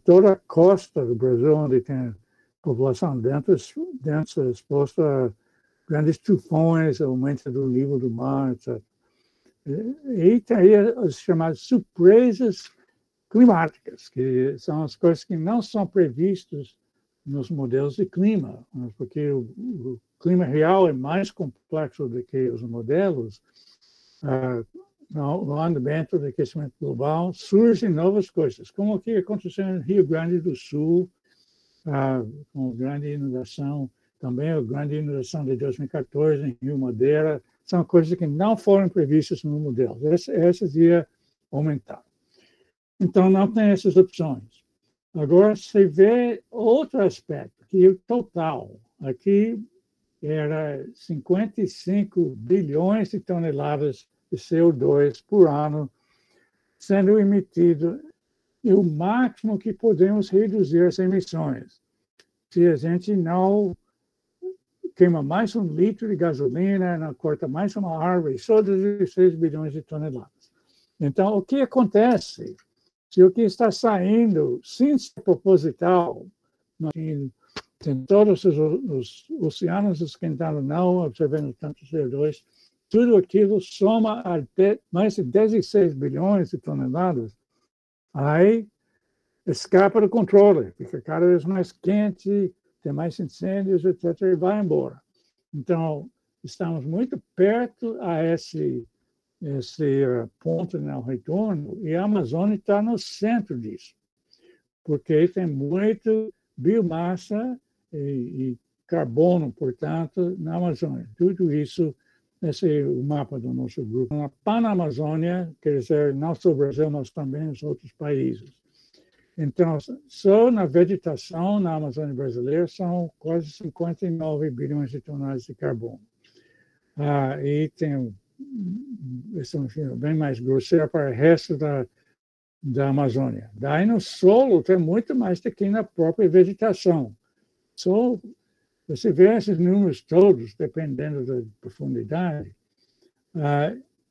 Toda a costa do Brasil, onde tem população densa exposta a grandes tufões, aumento do nível do mar, etc. E teria as chamadas surpresas climáticas, que são as coisas que não são previstas nos modelos de clima, porque o clima real é mais complexo do que os modelos. No andamento do aquecimento global, surgem novas coisas, como o que aconteceu no Rio Grande do Sul, com a grande inundação, também a grande inundação de 2014 em Rio Madeira, são coisas que não foram previstas no modelo. Essas iam aumentar. Então, não tem essas opções. Agora, você vê outro aspecto, que o total, aqui era 55 bilhões de toneladas de CO2 por ano sendo emitido, e o máximo que podemos reduzir as emissões. Se a gente não queima mais 1 litro de gasolina, não corta mais uma árvore, só 16 bilhões de toneladas. Então, o que acontece? Se o que está saindo, sem ser proposital, tem todos os oceanos esquentando, não observando tanto CO2, tudo aquilo soma até mais de 16 bilhões de toneladas, aí escapa do controle, fica cada vez mais quente, tem mais incêndios, etc., e vai embora. Então, estamos muito perto a esse ponto de não retorno, e a Amazônia está no centro disso, porque tem muito biomassa e carbono, portanto, na Amazônia. Tudo isso, esse é o mapa do nosso grupo. Na Panamazônia, quer dizer, não só o Brasil, mas também os outros países. Então, só na vegetação na Amazônia brasileira são quase 59 bilhões de toneladas de carbono. E tem esse é um filme bem mais grosseiro para o resto da Amazônia. Daí no solo tem muito mais do que na própria vegetação. Só você vê esses números todos, dependendo da profundidade,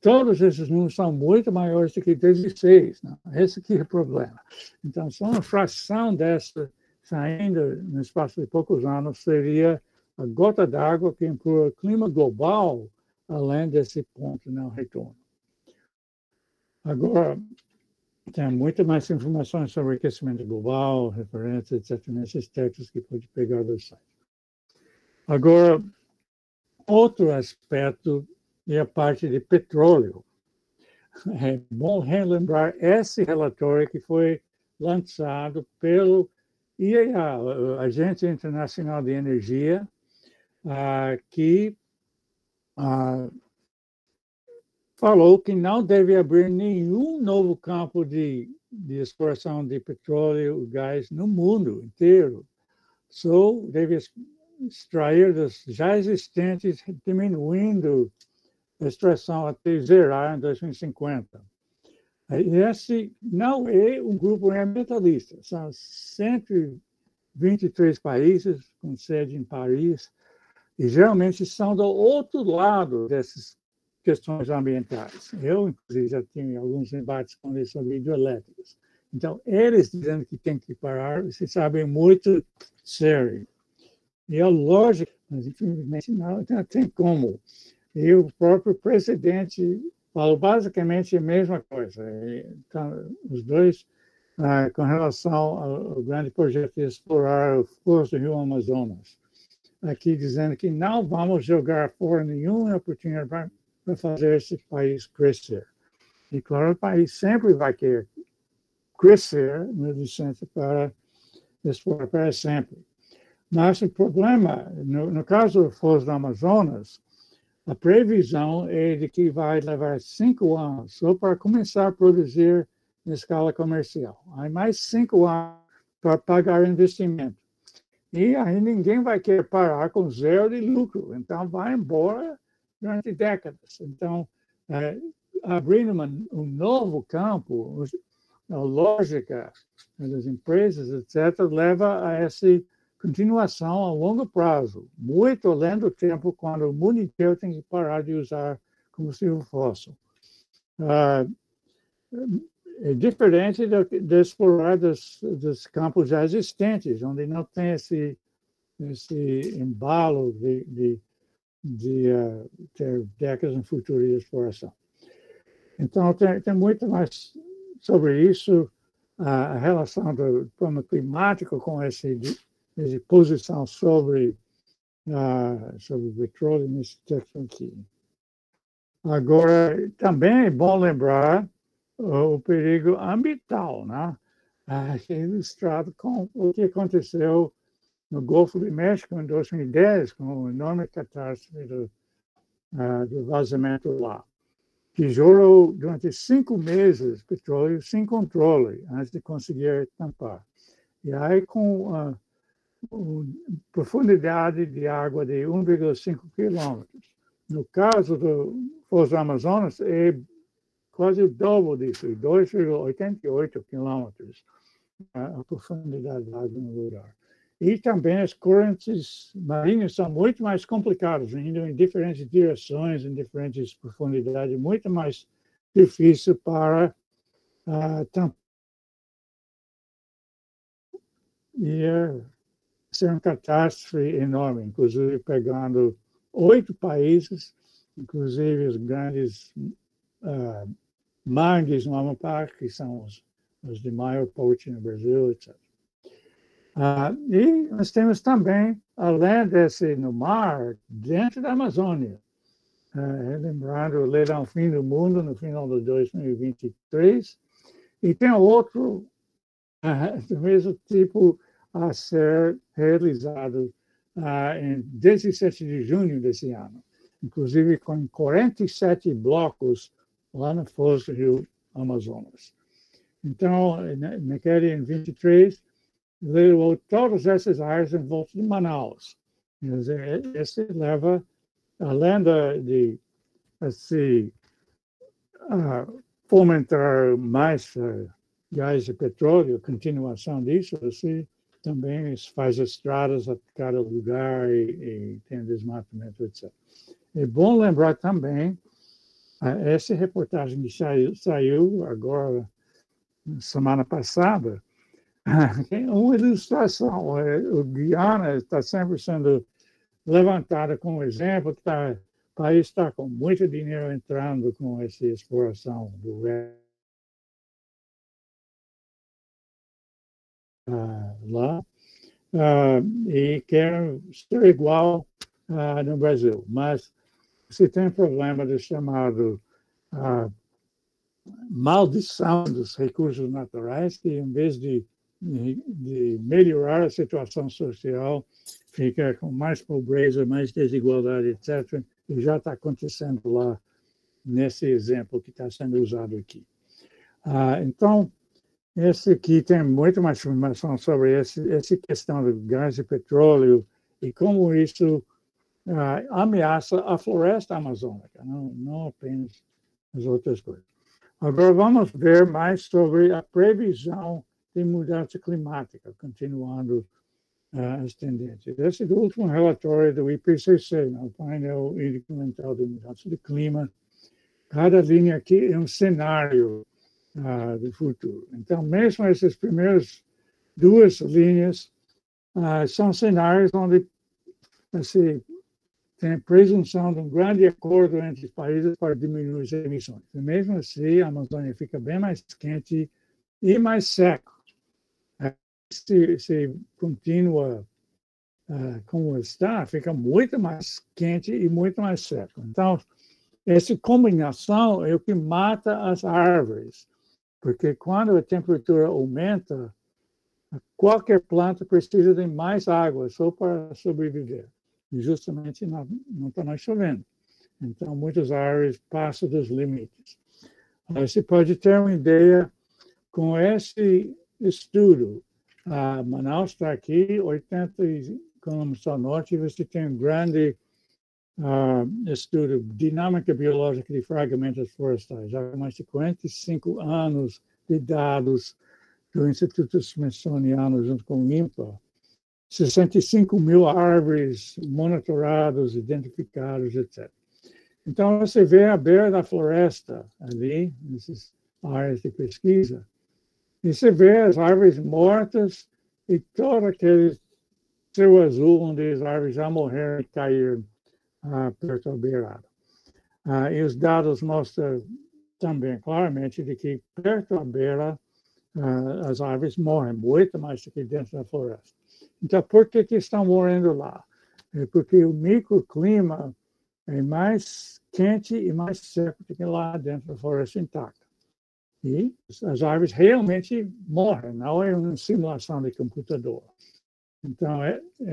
todos esses números são muito maiores do que 16. Não? Esse aqui é o problema. Então, só uma fração dessa saindo no espaço de poucos anos seria a gota d'água que imprime o clima global, além desse ponto não retorno. Agora, tem muito mais informações sobre aquecimento global, referências, etc., nesses textos que pode pegar do site. Agora, outro aspecto é a parte de petróleo. É bom relembrar esse relatório que foi lançado pelo IEA, Agência Internacional de Energia, que falou que não deve abrir nenhum novo campo de exploração de petróleo e gás no mundo inteiro. Só deve extrair dos já existentes, diminuindo a extração até zerar em 2050. Esse não é um grupo ambientalista, são 123 países com sede em Paris, e geralmente são do outro lado dessas questões ambientais. Eu, inclusive, já tive alguns embates com eles sobre hidrelétricas. Então, eles dizendo que tem que parar, vocês sabem, muito sério. E a lógica, mas infelizmente não tem como. E o próprio presidente falou basicamente a mesma coisa. Então, os dois, com relação ao grande projeto de explorar os flores do Rio Amazonas, aqui dizendo que não vamos jogar fora nenhuma oportunidade para fazer esse país crescer. E, claro, o país sempre vai querer crescer na licença para explorar para sempre. Mas o problema, no caso do Foz do Amazonas, a previsão é de que vai levar 5 anos só para começar a produzir em escala comercial. Aí mais 5 anos para pagar o investimento. E aí ninguém vai querer parar com zero de lucro. Então, vai embora durante décadas. Então, abrindo um novo campo, a lógica das empresas, etc., leva a essa continuação a longo prazo, muito além do tempo quando o mundo inteiro tem que parar de usar combustível fóssil. É diferente de explorar dos campos já existentes, onde não tem esse embalo de ter décadas no futuro de exploração. Então, tem muito mais sobre isso, a relação do problema climático com essa posição sobre o petróleo nesse texto aqui. Agora, também é bom lembrar o perigo ambiental, né? Que é ilustrado com o que aconteceu no Golfo do México em 2010, com o enorme catástrofe do vazamento lá, que jorrou durante 5 meses petróleo sem controle, antes de conseguir tampar. E aí, com profundidade de água de 1,5 quilômetros. No caso do Foz do Amazonas, é quase o dobro disso, 2,88 quilômetros, a profundidade da água no lugar. E também as correntes marinhas são muito mais complicadas, indo em diferentes direções, em diferentes profundidades, muito mais difícil para tampar. E ser uma catástrofe enorme, inclusive pegando 8 países, inclusive os grandes mangues no Amapá, que são os de maior porte no Brasil, etc. E nós temos também, além desse no mar, dentro da Amazônia, lembrando o leilão Fim do Mundo, no final de 2023, e tem outro do mesmo tipo a ser realizado em 17 de junho desse ano, inclusive com 47 blocos lá na Foz do Rio Amazonas. Então, naquele em 23, levou todas essas áreas em volta de Manaus. Esse leva, além de fomentar mais gás e petróleo, continuação disso, também faz estradas a cada lugar e tem desmatamento, etc. É bom lembrar também, essa reportagem que saiu agora, semana passada, tem uma ilustração. O Guiana está sempre sendo levantada como exemplo, que o país está com muito dinheiro entrando com essa exploração do lá, e quer ser igual no Brasil. Mas você tem um problema do chamado maldição dos recursos naturais, que em vez de melhorar a situação social, fica com mais pobreza, mais desigualdade, etc. E já está acontecendo lá nesse exemplo que está sendo usado aqui. Então, esse aqui tem muito mais informação sobre essa questão do gás e petróleo e como isso ameaça a floresta amazônica, não apenas as outras coisas. Agora vamos ver mais sobre a previsão de mudança climática, continuando as tendências. Esse é o último relatório do IPCC, o painel intergovernamental de mudança do clima. Cada linha aqui é um cenário do futuro. Então, mesmo essas primeiras 2 linhas são cenários onde tem a presunção de um grande acordo entre os países para diminuir as emissões. E mesmo assim, a Amazônia fica bem mais quente e mais seca. Se continua como está, fica muito mais quente e muito mais seco. Então, essa combinação é o que mata as árvores, porque quando a temperatura aumenta, qualquer planta precisa de mais água só para sobreviver. E justamente não está mais chovendo. Então, muitas árvores passam dos limites. Você pode ter uma ideia com esse estudo. Manaus está aqui, 80 quilômetros ao norte, e você tem um grande estudo dinâmica biológica de fragmentos florestais. Há mais de 45 anos de dados do Instituto Smithsoniano junto com o INPA, 65 mil árvores monitoradas, identificadas, etc. Então, você vê a beira da floresta ali, nessas áreas de pesquisa, e você vê as árvores mortas e todo aquele céu azul onde as árvores já morreram e caíram perto da beirada. E os dados mostram também claramente de que perto da beira as árvores morrem muito mais do que dentro da floresta. Então, por que estão morrendo lá? É porque o microclima é mais quente e mais seco do que lá dentro da floresta intacta. E as árvores realmente morrem, não é uma simulação de computador. Então,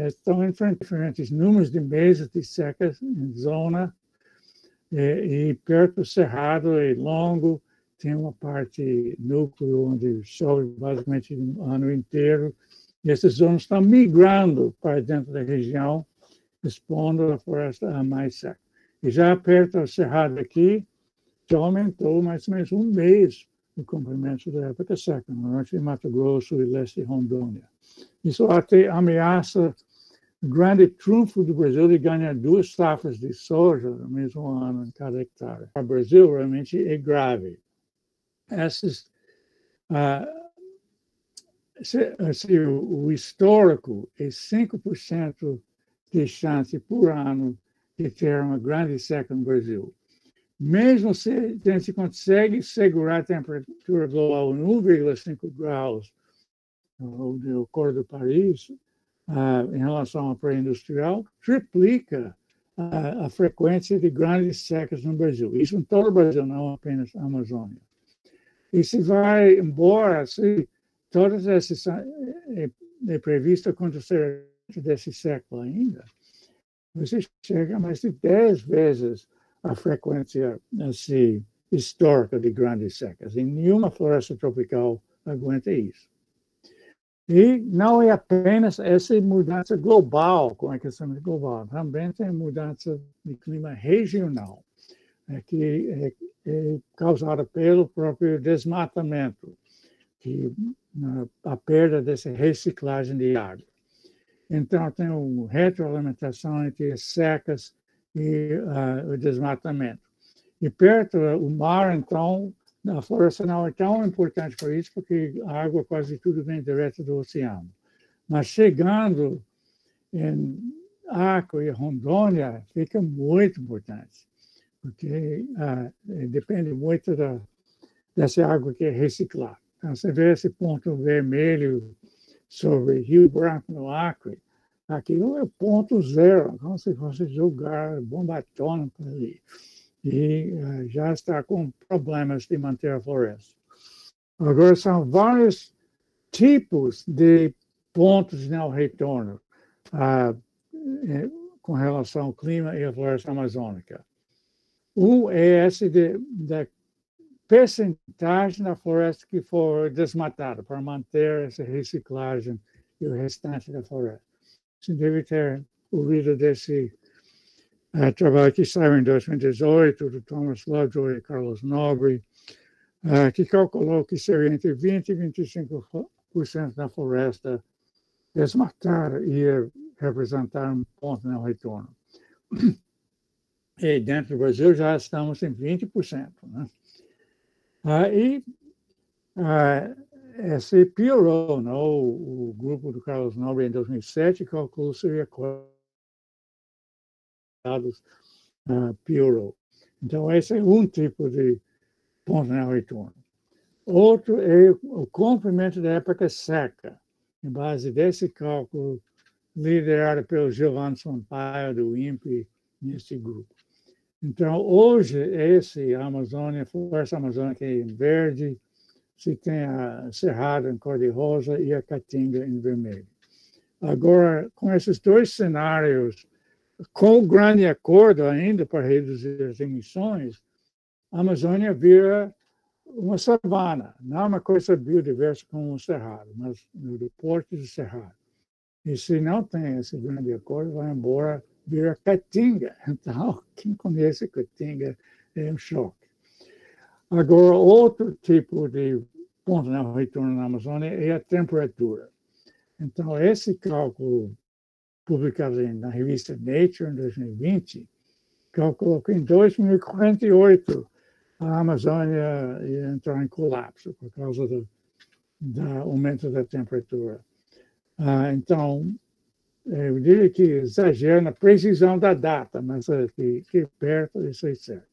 estão em diferentes números de meses de secas em zona, e perto do cerrado e longo, tem uma parte núcleo onde chove basicamente o ano inteiro, e essas zonas estão migrando para dentro da região, expondo a floresta mais seca. E já perto do cerrado aqui, já aumentou mais ou menos um mês o comprimento da época seca, no norte de Mato Grosso e leste de Rondônia. Isso até ameaça o grande trunfo do Brasil de ganhar 2 safras de soja no mesmo ano em cada hectare. Para o Brasil, realmente é grave. O histórico é 5% de chance por ano de ter uma grande seca no Brasil. Mesmo se a gente consegue segurar a temperatura global em 1,5 graus no Acordo de Paris, em relação ao pré-industrial, triplica a frequência de grandes secas no Brasil. Isso em todo o Brasil, não apenas na Amazônia. E se vai embora, se todas essas é previsto acontecer desse século ainda, você chega a mais de 10 vezes a frequência assim, histórica de grandes secas. E nenhuma floresta tropical aguenta isso. E não é apenas essa mudança global, com aquecimento global, também tem mudança de clima regional, que é causada pelo próprio desmatamento, a perda dessa reciclagem de água. Então, tem uma retroalimentação entre as secas e o desmatamento. E perto, o mar, então, a floresta não é tão importante para isso, porque a água quase tudo vem direto do oceano. Mas chegando em Acre e Rondônia, fica muito importante, porque depende muito dessa água que é reciclada. Então, você vê esse ponto vermelho sobre Rio Branco, no Acre, aquilo é ponto zero, como se fosse jogar bomba atômica ali. E já está com problemas de manter a floresta. Agora, são vários tipos de pontos de não retorno com relação ao clima e à floresta amazônica. Um é esse da percentagem da floresta que for desmatada para manter essa reciclagem e o restante da floresta. Você deve ter ouvido desse trabalho que saiu em 2018, do Thomas Lovejoy e Carlos Nobre, que calculou que seria entre 20% e 25% da floresta desmatada ia representar um ponto de não retorno. E dentro do Brasil já estamos em 20%. Né? Esse piorou, não? O grupo do Carlos Nobre, em 2007, calculou que seria piorou. Então, esse é um tipo de ponto de não retorno. Outro é o comprimento da época seca, em base desse cálculo liderado pelo Giovanni Sampaio, do INPE, nesse grupo. Então, hoje, a Amazônia, a floresta amazônica é em verde, se tem a Cerrado em cor-de-rosa e a Caatinga em vermelho. Agora, com esses 2 cenários, com grande acordo ainda para reduzir as emissões, a Amazônia vira uma savana, não uma coisa biodiversa como o Cerrado, mas no porte do Cerrado. E se não tem esse grande acordo, vai embora, vira Caatinga. Então, quem conhece Caatinga é um choque. Agora, outro tipo de ponto de não retorno na Amazônia é a temperatura. Então, esse cálculo, publicado na revista Nature, em 2020, calculou que em 2048 a Amazônia ia entrar em colapso por causa do aumento da temperatura. Então, eu diria que exagero na precisão da data, mas aqui perto isso é certo.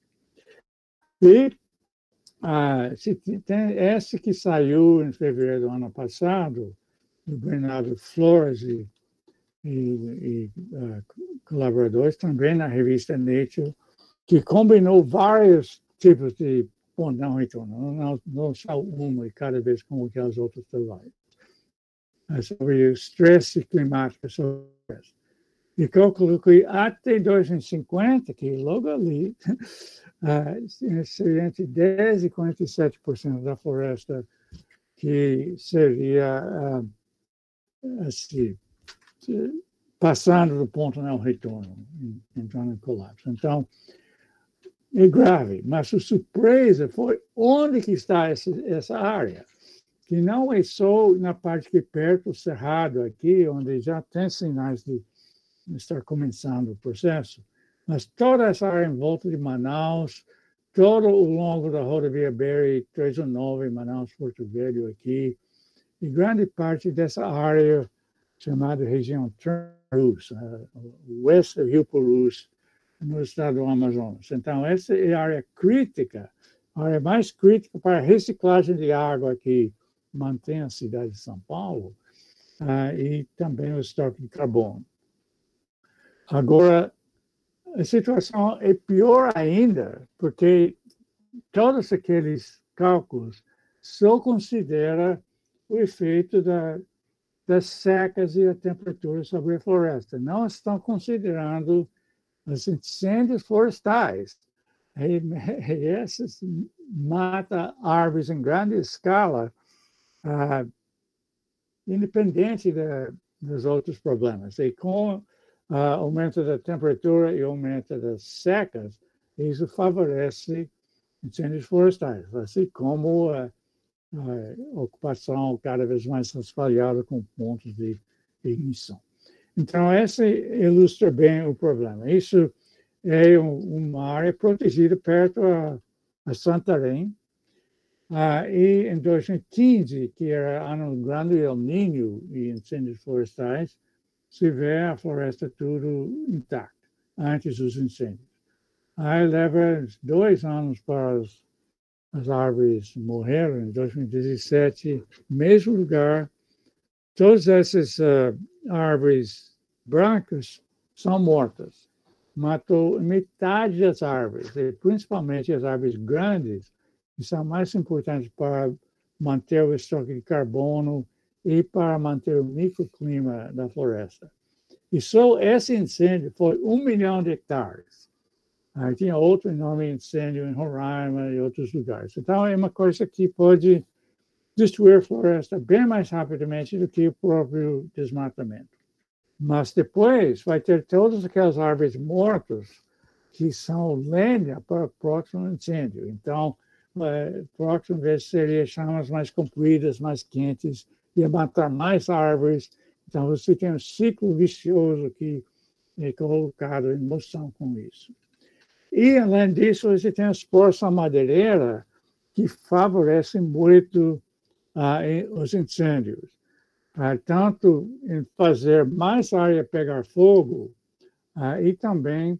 E tem esse que saiu em fevereiro do ano passado, do Bernardo Flores e colaboradores, também na revista Nature, que combinou vários tipos de ponto não retorno, não só uma, e cada vez como que as outras trabalham. Sobre o estresse climático, e calculou que até 2050, que logo ali, seria entre 10% e 47% da floresta que seria assim, passando do ponto não retorno, entrando em colapso. Então, é grave, mas a surpresa foi onde que está essa área, que não é só na parte que perto do Cerrado aqui, onde já tem sinais de estar começando o processo, mas toda essa área em volta de Manaus, todo o longo da rodovia BR-319, Manaus-Porto Velho aqui, e grande parte dessa área chamada região Trans, o oeste do Rio Purus, no estado do Amazonas. Então, essa é a área crítica, a área mais crítica para a reciclagem de água que mantém a cidade de São Paulo, e também o estoque de carbono. Agora, a situação é pior ainda, porque todos aqueles cálculos só consideram o efeito das secas e a temperatura sobre a floresta. Não estão considerando os incêndios florestais. E esses matam árvores em grande escala, independente dos outros problemas. E com aumento da temperatura e aumento das secas, isso favorece incêndios florestais, assim como a ocupação cada vez mais espalhada com pontos de ignição. Então, essa ilustra bem o problema. Isso é uma área protegida perto a Santarém, e em 2015, que era ano grande El Niño e incêndios florestais, se vê a floresta tudo intacta, antes dos incêndios. Aí leva 2 anos para as árvores morreram, em 2017, mesmo lugar, todas essas árvores brancas são mortas. Matou metade das árvores, e principalmente as árvores grandes, que são mais importantes para manter o estoque de carbono e para manter o microclima da floresta. E só esse incêndio foi 1 milhão de hectares. Aí tinha outro enorme incêndio em Roraima e outros lugares. Então, é uma coisa que pode destruir a floresta bem mais rapidamente do que o próprio desmatamento. Mas depois vai ter todas aquelas árvores mortas que são lenha para o próximo incêndio. Então, o próximo vez seria chamas mais compridas, mais quentes, ia matar mais árvores. Então, você tem um ciclo vicioso que é colocado em moção com isso. E, além disso, você tem a exploração madeireira, que favorece muito os incêndios. Tanto em fazer mais área pegar fogo, e também,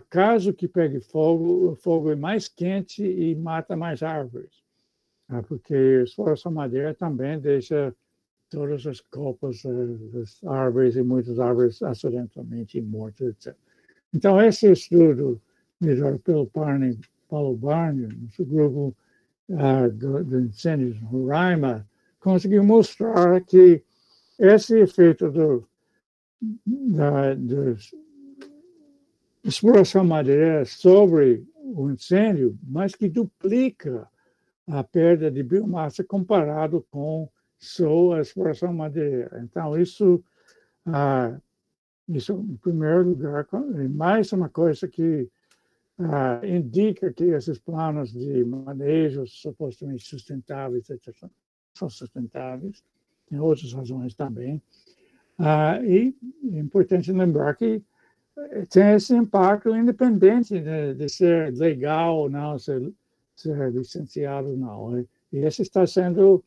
caso que pegue fogo, o fogo é mais quente e mata mais árvores. Porque a exploração madeireira também deixa todas as copas das árvores e muitas árvores acidentalmente mortas, etc. Então, esse estudo, liderado pelo Paulo Barney, nosso grupo de incêndios em Roraima, conseguiu mostrar que esse efeito da exploração madeireira sobre o incêndio, mas que duplica a perda de biomassa comparado com só a exploração madeireira. Então, isso, em primeiro lugar, é mais uma coisa que indica que esses planos de manejo supostamente sustentáveis, etc., são sustentáveis, tem outras razões também. E é importante lembrar que tem esse impacto independente de ser legal ou não, ser licenciado ou não. E esse está sendo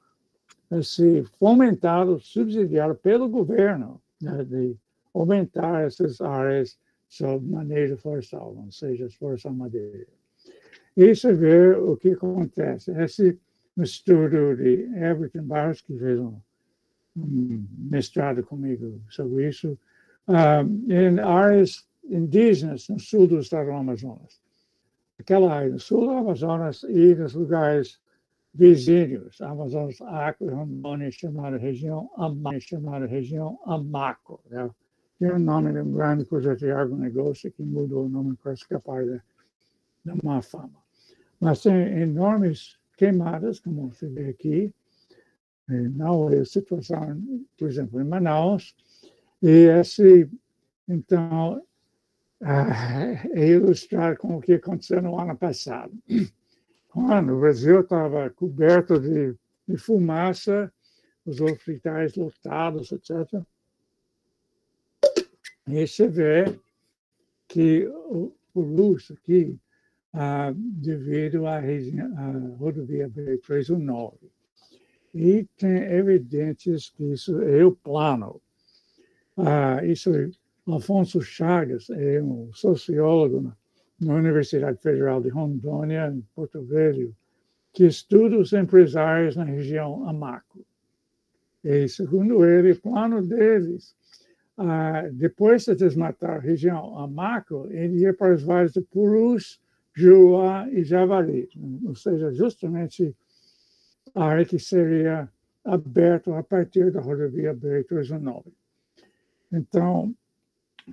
fomentado, subsidiado pelo governo, né, de aumentar essas áreas sob manejo florestal, ou seja, florestal madeira. E você vê o que acontece. Esse estudo de Everton Barros, que fez um mestrado comigo sobre isso, em áreas indígenas no sul do estado do Amazonas. Aquela área no sul do Amazonas e nos lugares vizinhos, Amazonas, Acre, Rondônia, chamada região Amaco. Né? Tem um nome de um grande projeto de agronegócio que mudou o nome para escapar da má fama. Mas tem enormes queimadas, como você vê aqui. Não é a situação, por exemplo, em Manaus. E então, é ilustrado com o que aconteceu no ano passado. Quando o Brasil estava coberto de fumaça, os hospitais lotados, etc. E você vê que o luxo aqui, devido à rodovia BR-319. E tem evidências que isso é o plano. Afonso Chagas é um sociólogo na Universidade Federal de Rondônia, em Porto Velho, que estuda os empresários na região Amaco. E, segundo ele, o plano deles, depois de desmatar a região Amaco, ele ia para os vales de Purus, Juruá e Javari, ou seja, justamente a área que seria aberta a partir da rodovia BR-319. Então,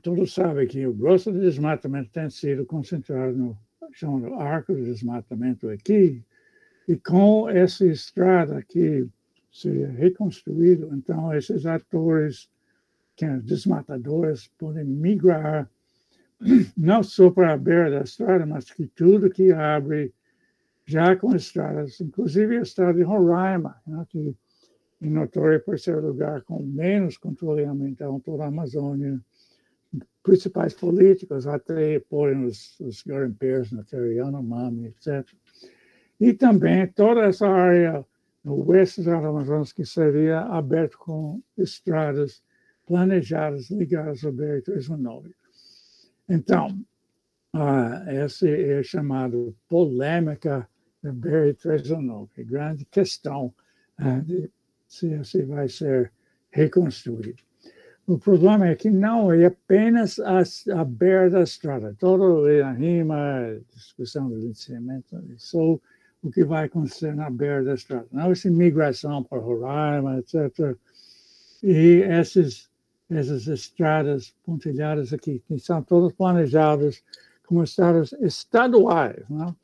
todos sabem que o grosso do desmatamento tem sido concentrado no chamado arco de desmatamento aqui, e com essa estrada que seria reconstruído, então esses atores, que são desmatadores, podem migrar não só para a beira da estrada, mas que tudo que abre já com estradas, inclusive a estrada de Roraima, né, que é notória por ser o lugar com menos controle ambiental em toda a Amazônia, principais políticos até porem os garimpeiros na terra Yanomami, etc. E também toda essa área no oeste do Amazonas que seria aberta com estradas planejadas ligadas ao BR-319. Então, essa é chamada polêmica da BR-319, grande questão de se vai ser reconstruído. O problema é que não é apenas a beira da estrada. Todo a rima, discussão do licenciamento, é só o que vai acontecer na beira da estrada. Não essa migração para Roraima, etc. E essas estradas pontilhadas aqui, que são todas planejadas como estradas estaduais, não?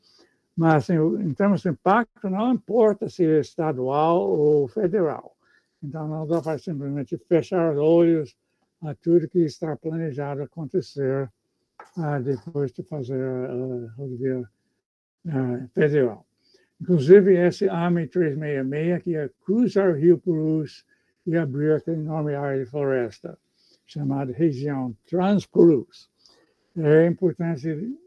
Mas em termos de impacto, não importa se é estadual ou federal. Então, não dá para simplesmente fechar os olhos a tudo que está planejado acontecer depois de fazer a rodovia federal. Inclusive, esse AME 366, que é cruzar o Rio Purus e abrir aquela enorme área de floresta, chamada região Transpurus. É importante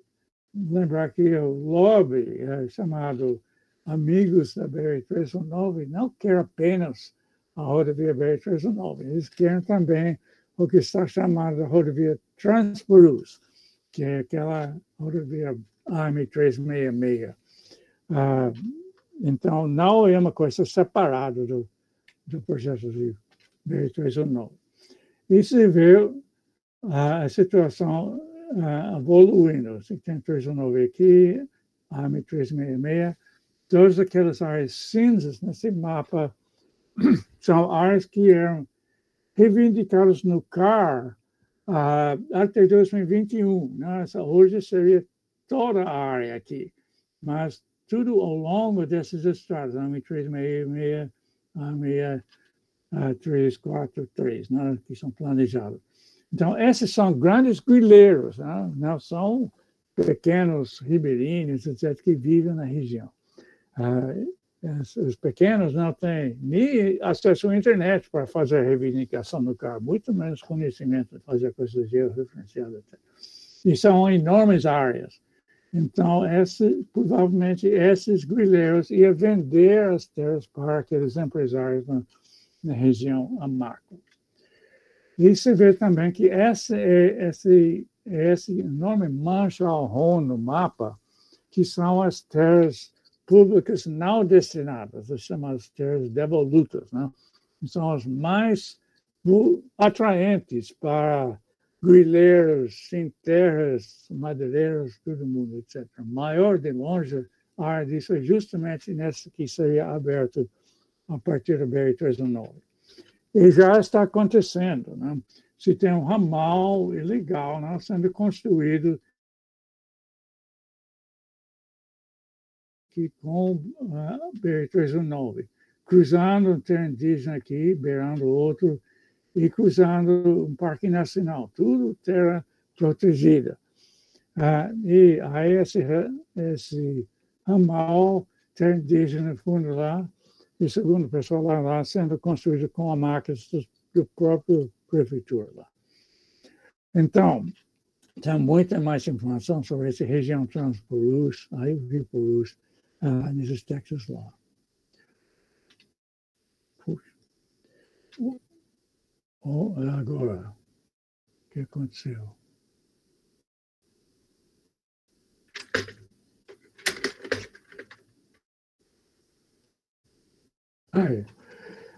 lembrar que o lobby, chamado Amigos da BR-319, não quer apenas a rodovia BR-319, eles querem também o que está chamado de rodovia Transpurus, que é aquela rodovia AM-366. Então, não é uma coisa separada do projeto de BR-319. E se vê a situação evoluindo. Você tem 319 aqui, AM-366, todas aquelas áreas cinzas nesse mapa são áreas que eram reivindicadas no CAR até 2021. Né? Hoje seria toda a área aqui, mas tudo ao longo dessas estradas, AM-366, AM-343, né? Que são planejadas. Então, esses são grandes grileiros, né? Não são pequenos ribeirinhos, etc., que vivem na região. Os pequenos não têm nem acesso à internet para fazer a reivindicação do CAR, muito menos conhecimento de fazer coisas georreferenciadas. E são enormes áreas. Então, provavelmente, esses grileiros iam vender as terras para aqueles empresários na região Amaco. E se vê também que esse enorme mancha marrom no mapa, que são as terras públicas não destinadas, as chamadas terras devolutas, né? São as mais atraentes para grileiros, sem terras, madeireiros, todo mundo, etc. Maior de longe, a área disso é justamente nessa que seria aberto a partir da BR-319. E já está acontecendo, né? Se tem um ramal ilegal, né, sendo construído aqui com a BR-319, cruzando um terreno indígena aqui, beirando outro, e cruzando um parque nacional, tudo terra protegida. E aí esse ramal, terra indígena no fundo lá, e segundo o pessoal lá sendo construído com a máquina do próprio prefeitura lá. Então, tem muita mais informação sobre essa região Transpurus, aí o Rio Purus, nesses textos lá. Puxa. Agora, o que aconteceu?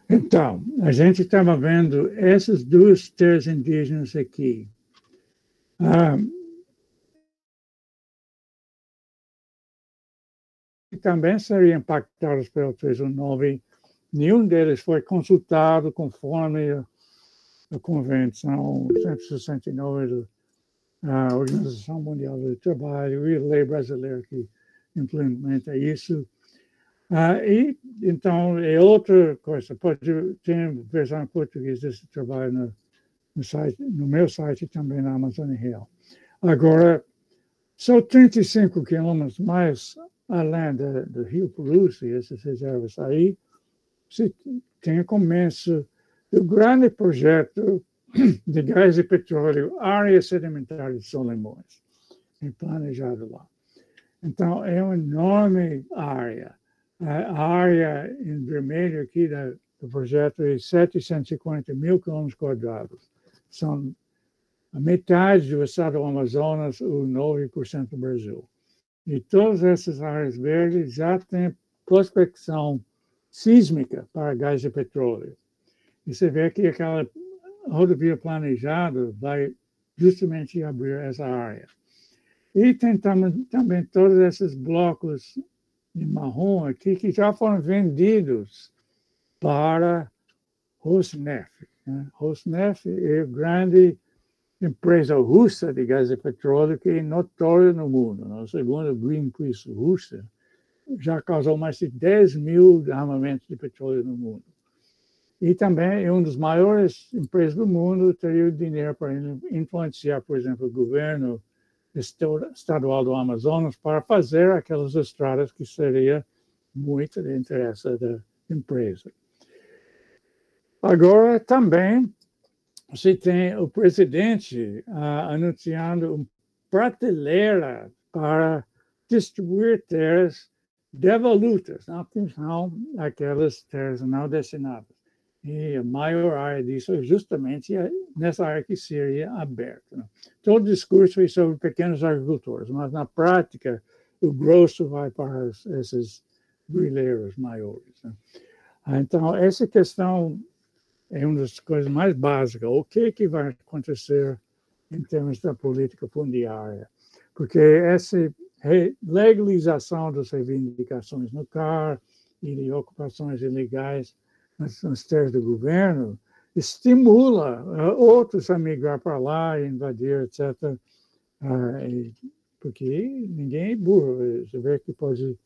Então, a gente estava vendo essas duas terras indígenas aqui. Que também seriam impactados pelo 319. Nenhum deles foi consultado conforme a Convenção 169 da Organização Mundial do Trabalho e a lei brasileira que implementa isso. E, então, é outra coisa. Tem versão em português desse trabalho no meu site também na Amazônia Real. Agora, só 35 quilômetros mais além do Rio Purus, e essas reservas aí, se tem o começo do grande projeto de gás e petróleo, área sedimentar de Solimões, planejado lá. Então, é uma enorme área. A área em vermelho aqui do projeto é 740 mil quilômetros quadrados. São a metade do estado do Amazonas, o 9% do Brasil. E todas essas áreas verdes já têm prospecção sísmica para gás e petróleo. E você vê que aquela rodovia planejada vai justamente abrir essa área. E tem também todos esses blocos de marrom aqui que já foram vendidos para Rosneft. Né? Rosneft é a grande empresa russa de gás e petróleo que é notória no mundo. Né? Segundo o Greenpeace Rússia, já causou mais de 10 mil derramamentos de petróleo no mundo. E também é uma das maiores empresas do mundo, teria o dinheiro para influenciar, por exemplo, o governo estadual do Amazonas para fazer aquelas estradas que seria muito de interesse da empresa. Agora, também, você tem o presidente anunciando uma prateleira para distribuir terras devolutas, não que são aquelas terras não destinadas. E a maior área disso é justamente nessa área que seria aberta. Né? Todo o discurso é sobre pequenos agricultores, mas na prática o grosso vai para esses grileiros maiores. Né? Então, essa questão é uma das coisas mais básicas. O que vai acontecer em termos da política fundiária? Porque essa legalização das reivindicações no CAR e de ocupações ilegais nas terras do governo estimula outros a migrar para lá e invadir, etc. Porque ninguém é burro, você vê que pode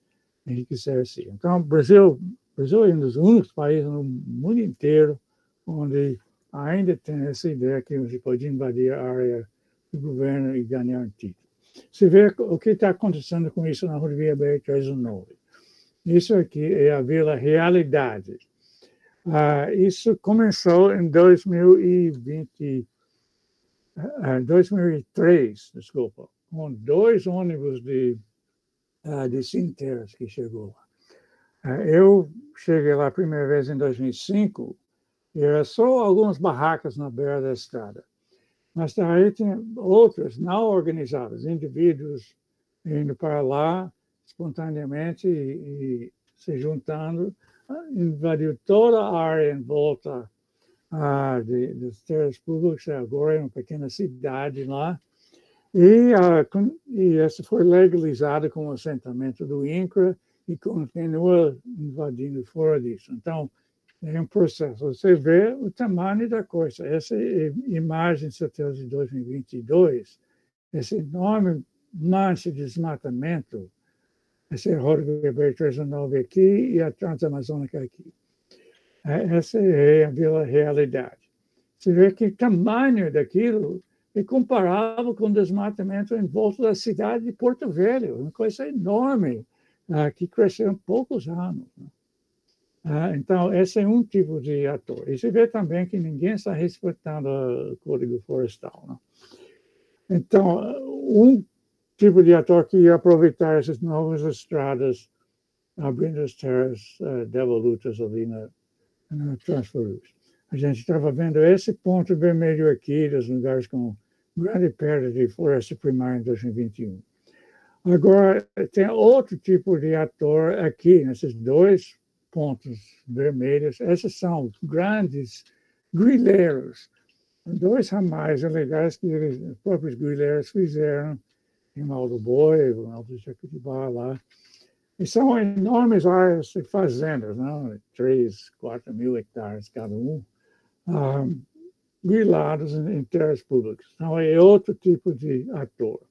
enriquecer assim. Então, o Brasil é um dos únicos países no mundo inteiro onde ainda tem essa ideia que você pode invadir a área do governo e ganhar um título. Você vê o que está acontecendo com isso na rodovia BR-319. Isso aqui é a Vila Realidade. Isso começou em 2003, desculpa, com 2 ônibus de Sinteras que chegou lá. Eu cheguei lá a primeira vez em 2005, e era só algumas barracas na beira da estrada. Mas daí tinha outras não organizadas, indivíduos indo para lá espontaneamente e se juntando, invadiu toda a área em volta das terras públicas, agora é uma pequena cidade lá, e essa foi legalizada como assentamento do INCRA e continua invadindo fora disso. Então, é um processo. Você vê o tamanho da coisa. Essa imagem satélite de 2022, esse enorme mancha de desmatamento, essa é a rodovia BR-319 aqui e a Transamazônica aqui. Essa é a Vila Realidade. Você vê que o tamanho daquilo é comparável com o desmatamento em volta da cidade de Porto Velho, uma coisa enorme, que cresceu em poucos anos. Então, esse é um tipo de ator. E você vê também que ninguém está respeitando o Código Florestal. Né? Então, um tipo de ator que ia aproveitar essas novas estradas, abrindo as terras devolutas ali na Transforus. A gente estava vendo esse ponto vermelho aqui, dos lugares com grande perda de floresta primária em 2021. Agora, tem outro tipo de ator aqui, nesses 2 pontos vermelhos. Esses são grandes grileiros, 2 ramais legais que os próprios grileiros fizeram em Mal do Boi, em Alto Jacuitibá, lá. E são enormes áreas de fazendas, não? 3, 4 mil hectares cada um, grilados em terras públicas. Então, é outro tipo de ator.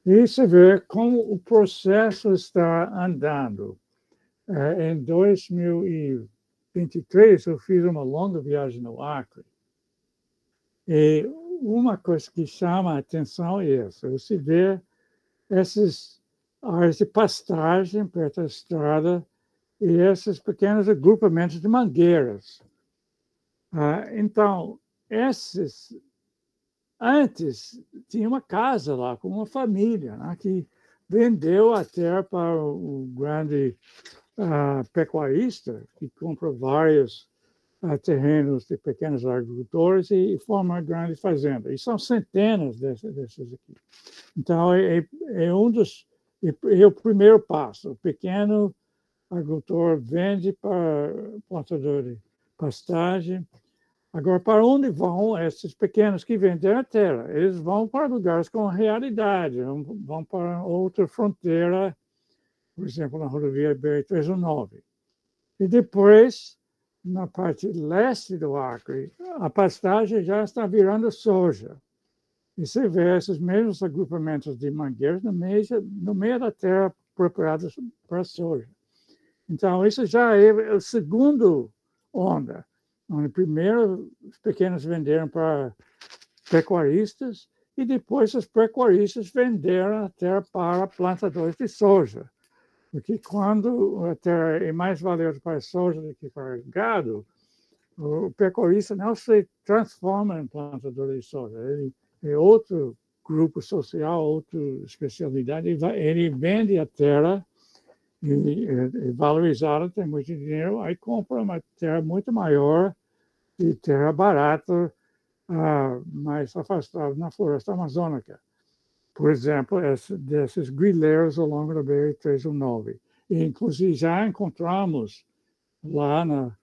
E você vê como o processo está andando. Em 2023, eu fiz uma longa viagem no Acre. E uma coisa que chama a atenção é essa. Você vê essas áreas de pastagem perto da estrada e esses pequenos agrupamentos de mangueiras. Então, antes, tinha uma casa lá com uma família, né, que vendeu a terra para o grande pecuarista, que compra vários terrenos de pequenos agricultores e forma uma grande fazenda. E são centenas dessas aqui. Então, é o primeiro passo. O pequeno agricultor vende para o plantador de pastagem. Agora, para onde vão esses pequenos que vendem a terra? Eles vão para lugares com realidade, vão para outra fronteira, por exemplo, na rodovia BR-319. E depois, na parte leste do Acre, a pastagem já está virando soja. E você vê esses mesmos agrupamentos de mangueiras no meio da terra preparados para soja. Então, isso já é a segunda onda. Primeiro, os pequenos venderam para pecuaristas e depois os pecuaristas venderam a terra para plantadores de soja. Porque quando a terra é mais valiosa para a soja do que para o gado, o pecuarista não se transforma em plantador de soja. Ele é outro grupo social, outra especialidade. Ele vende a terra e é valorizada, tem muito dinheiro, aí compra uma terra muito maior e terra barata, mais afastada na floresta amazônica. Por exemplo, desses grileiros ao longo da BR-319. E, inclusive, já encontramos lá na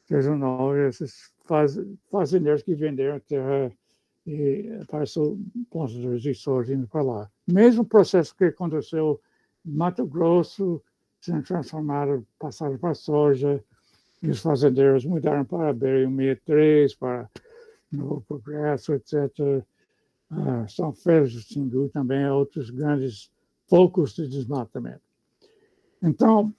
319 esses fazendeiros que venderam terra para plantadores de soja indo para lá. Mesmo processo que aconteceu em Mato Grosso, sendo transformado, passaram para soja, e os fazendeiros mudaram para a BR-163, para Novo Progresso, etc. São Félix do Xingu também, outros grandes focos de desmatamento. Então,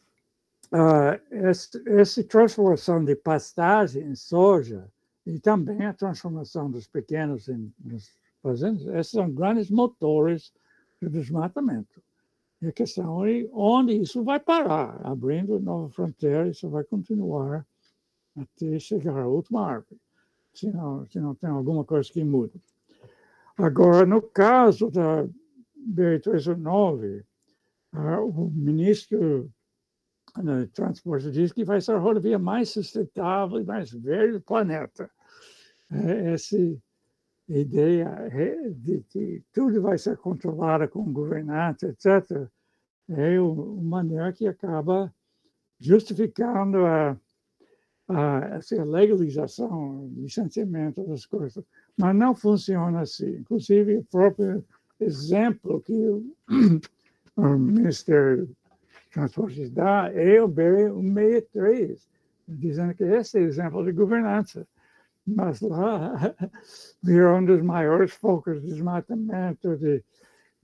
essa transformação de pastagem em soja e também a transformação dos pequenos fazendo. Esses são grandes motores do desmatamento. E a questão é onde isso vai parar. Abrindo nova fronteira, isso vai continuar até chegar à última árvore, se não tem alguma coisa que muda. Agora, no caso da BR-319, o ministro do Transporte diz que vai ser a rodovia mais sustentável e mais velha do planeta. Essa ideia de que tudo vai ser controlado com governança, etc., é uma maneira que acaba justificando essa legalização, licenciamento das coisas. Mas não funciona assim. Inclusive, o próprio exemplo que o Ministério do Transporte dá é o BR-163, dizendo que esse é exemplo de governança. Mas lá virou um dos maiores focos de desmatamento, de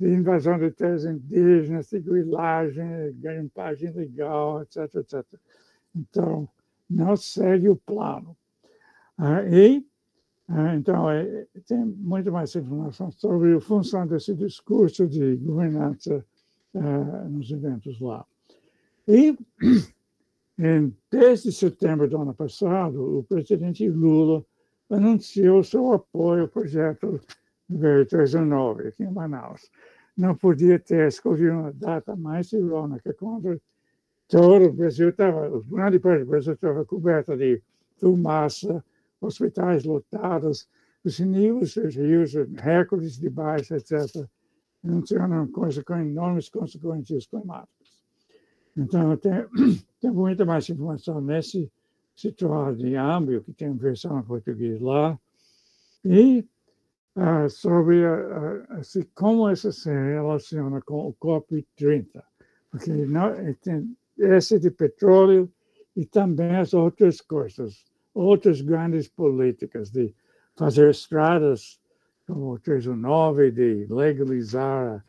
invasão de terras indígenas, de grilagem, garimpagem ilegal, etc, etc. Então, não segue o plano. Então, tem muito mais informação sobre a função desse discurso de governança nos eventos lá. E, desde setembro do ano passado, o presidente Lula anunciou seu apoio ao projeto BR-319 aqui em Manaus. Não podia ter escolhido uma data mais irônica, quando todo o Brasil grande parte do Brasil estava coberta de fumaça, hospitais lotados, os níveis dos rios, recordes de baixa, etc., anunciando uma coisa com enormes consequências climáticas. Então, tem muita mais informação nesse situado de Ambio, que tem versão em português lá, e sobre como isso se relaciona com o COP30, porque tem esse de petróleo e também as outras coisas, outras grandes políticas de fazer estradas como o 319, de legalizar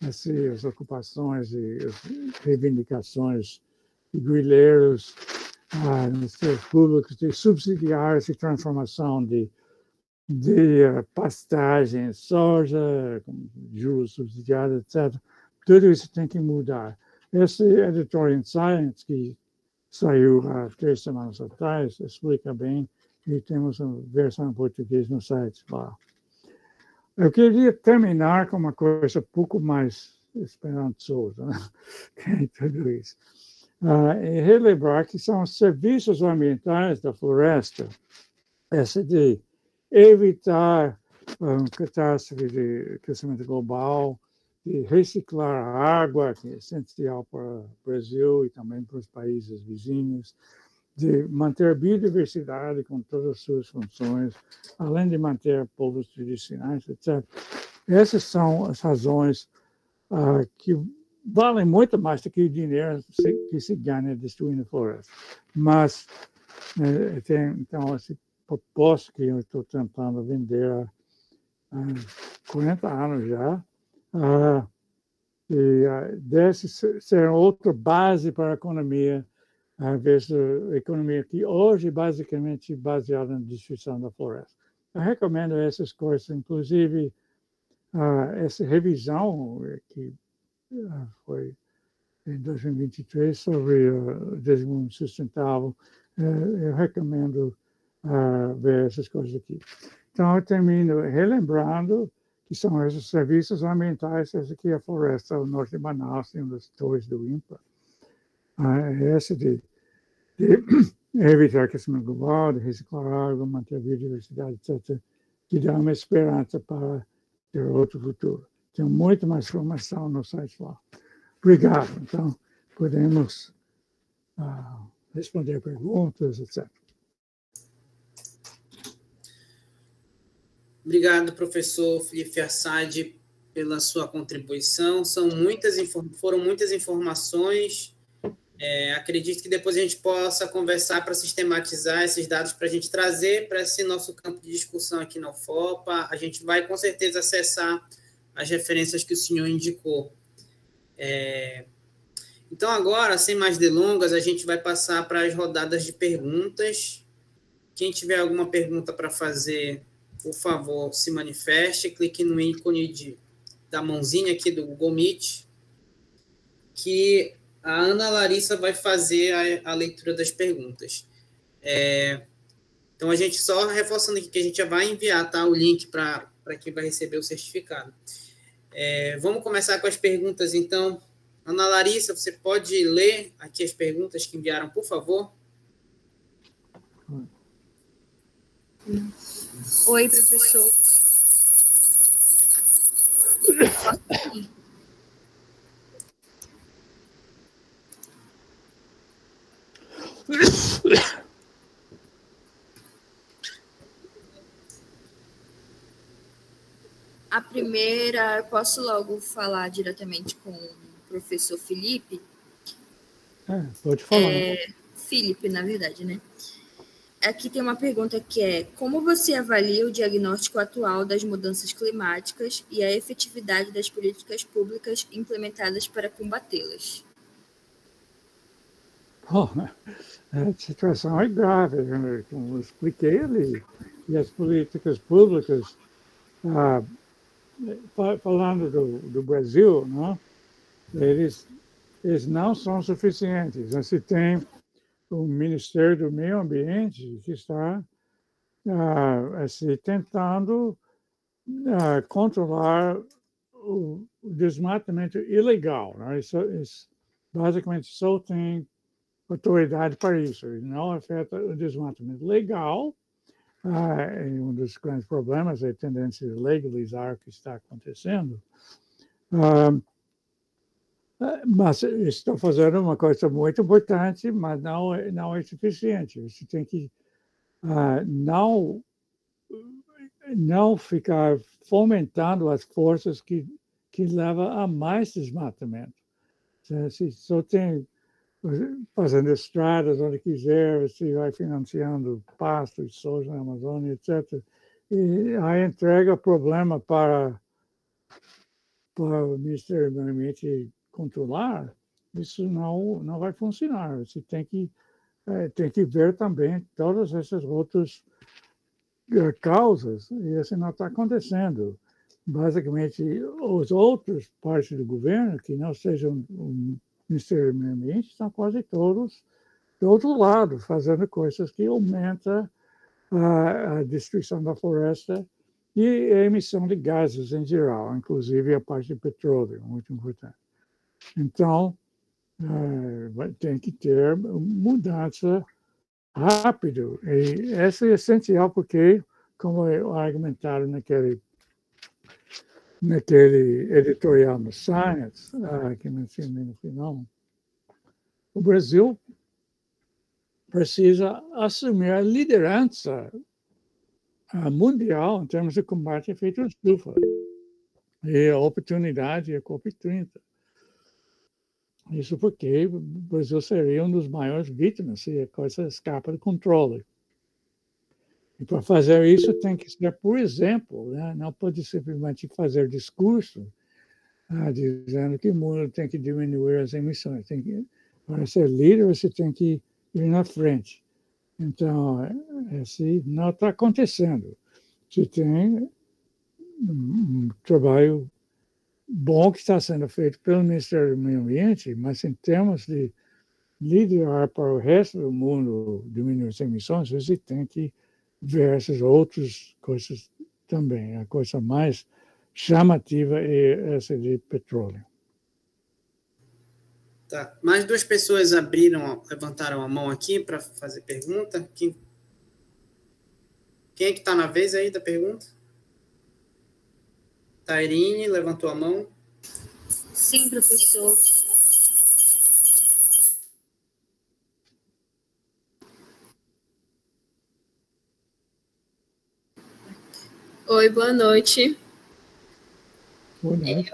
as ocupações e as reivindicações de grileiros nos seus públicos, de subsidiar essa transformação de pastagem, soja, juros subsidiados, etc. Tudo isso tem que mudar. Esse editor in Science, que saiu há 3 semanas atrás, explica bem, e temos uma versão em português no site lá. Eu queria terminar com uma coisa um pouco mais esperançosa, né? Que tudo isso. E relembrar que são os serviços ambientais da floresta, essa de evitar catástrofe de aquecimento global, de reciclar a água, que é essencial para o Brasil e também para os países vizinhos, de manter a biodiversidade com todas as suas funções, além de manter povos tradicionais, etc. Essas são as razões que valem muito mais do que o dinheiro que se ganha destruindo a floresta. Mas tem, então, esse propósito que eu estou tentando vender há 40 anos já, e deve ser outra base para a economia, ao invés da economia que hoje basicamente baseada na destruição da floresta. Eu recomendo essas coisas, inclusive essa revisão que foi em 2023 sobre o desenvolvimento sustentável. Eu recomendo ver essas coisas aqui. Então, eu termino relembrando que são esses serviços ambientais, essa aqui é a floresta ao norte de Manaus, tem das torres do INPA. Essa de evitar aquecimento global, de reciclar água, manter a biodiversidade, etc., que dá uma esperança para ter outro futuro. Tem muito mais informação no site lá. Obrigado. Então, podemos responder perguntas, etc. Obrigado, professor Felipe Assad, pela sua contribuição. Foram muitas informações. Acredito que depois a gente possa conversar para sistematizar esses dados para a gente trazer para esse nosso campo de discussão aqui na UFOPA. A gente vai, com certeza, acessar as referências que o senhor indicou. Então, agora, sem mais delongas, a gente vai passar para as rodadas de perguntas. Quem tiver alguma pergunta para fazer por favor, se manifeste, clique no ícone da mãozinha aqui do Google Meet, que a Ana Larissa vai fazer a leitura das perguntas. Então, a gente só reforçando aqui que a gente já vai enviar, tá, o link para quem vai receber o certificado. Vamos começar com as perguntas, então. Ana Larissa, você pode ler aqui as perguntas que enviaram, por favor? Oi, professor. A primeira, posso logo falar diretamente com o professor Felipe? Pode falar. Felipe, na verdade, né? Aqui tem uma pergunta que é: como você avalia o diagnóstico atual das mudanças climáticas e a efetividade das políticas públicas implementadas para combatê-las? Bom, a situação é grave, como eu expliquei ali, e as políticas públicas, falando do Brasil, não? Eles não são suficientes. Você tem o Ministério do Meio Ambiente que está tentando controlar o desmatamento ilegal. Né? Isso basicamente só tem autoridade para isso. Ele não afeta o desmatamento legal. Um dos grandes problemas é a tendência de legalizar o que está acontecendo. Mas estão fazendo uma coisa muito importante, mas não é suficiente. Você tem que não ficar fomentando as forças que levam a mais desmatamento. Se só tem fazendo estradas onde quiser, você vai financiando pasto e soja na Amazônia, etc. E a entrega problema para o Ministério do Meio Ambiente controlar, isso não vai funcionar. Você tem que ver também todas essas outras causas, e isso não está acontecendo. Basicamente, as outras partes do governo, que não sejam o Ministério do Meio Ambiente, estão quase todos do outro lado, fazendo coisas que aumentam a destruição da floresta e a emissão de gases em geral, inclusive a parte de petróleo, muito importante. Então, tem que ter mudança rápido. E essa é essencial porque, como argumentaram naquele editorial no Science, que mencionei no final, o Brasil precisa assumir a liderança mundial em termos de combate a efeito estufa. E a oportunidade é a COP30. Isso porque o Brasil seria um dos maiores vítimas se a coisa escapa de controle. E para fazer isso tem que ser, por exemplo, né? Não pode simplesmente fazer discurso dizendo que o mundo tem que diminuir as emissões. Para ser líder, você tem que ir na frente. Então, assim, não está acontecendo. Você tem um trabalho bom que está sendo feito pelo Ministério do Meio Ambiente, mas em termos de liderar para o resto do mundo diminuir as emissões, você tem que ver essas outras coisas também. A coisa mais chamativa é essa de petróleo. Tá. Mais duas pessoas levantaram a mão aqui para fazer pergunta. Quem é que está na vez aí da pergunta? Tairine levantou a mão. Sim, professor. Oi, boa noite. Boa noite.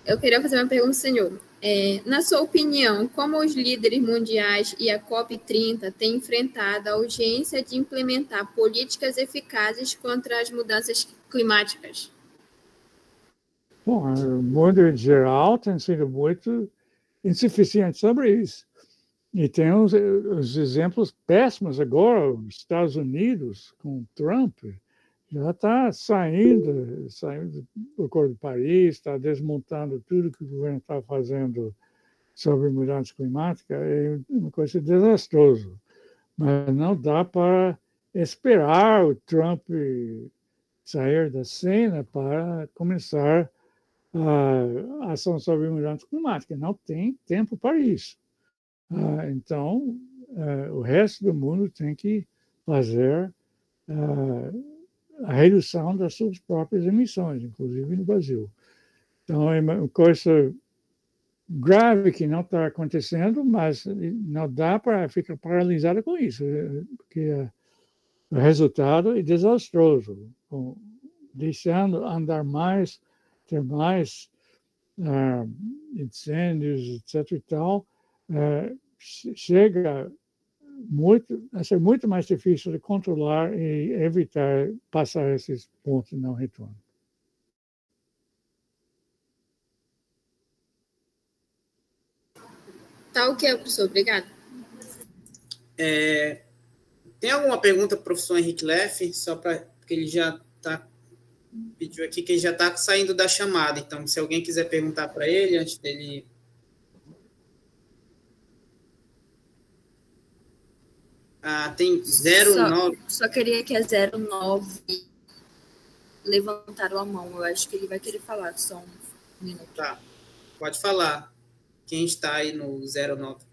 Eu queria fazer uma pergunta, senhor. Na sua opinião, como os líderes mundiais e a COP30 têm enfrentado a urgência de implementar políticas eficazes contra as mudanças climáticas? Bom, o mundo em geral tem sido muito insuficiente sobre isso. E tem os exemplos péssimos agora, os Estados Unidos, com Trump, já está saindo do Acordo de Paris, está desmontando tudo que o governo está fazendo sobre mudança climática, é uma coisa desastrosa. Mas não dá para esperar o Trump sair da cena para começar a ação sobre mudança climática. Não tem tempo para isso. Então, o resto do mundo tem que fazer a redução das suas próprias emissões, inclusive no Brasil. Então, é uma coisa grave que não está acontecendo, mas não dá para ficar paralisado com isso, porque o resultado é desastroso. Deixando andar mais, ter mais incêndios, etc. e tal, chega a ser muito mais difícil de controlar e evitar passar esses pontos de não retorno. Tá ok, professor. Obrigado. Tem alguma pergunta para o professor Henrique Leff? Só para porque ele já pediu aqui que ele já está saindo da chamada. Então, se alguém quiser perguntar para ele antes dele... Tem 09. Só queria que a 09 levantaram a mão. Eu acho que ele vai querer falar só um minuto. Tá, pode falar. Quem está aí no 09?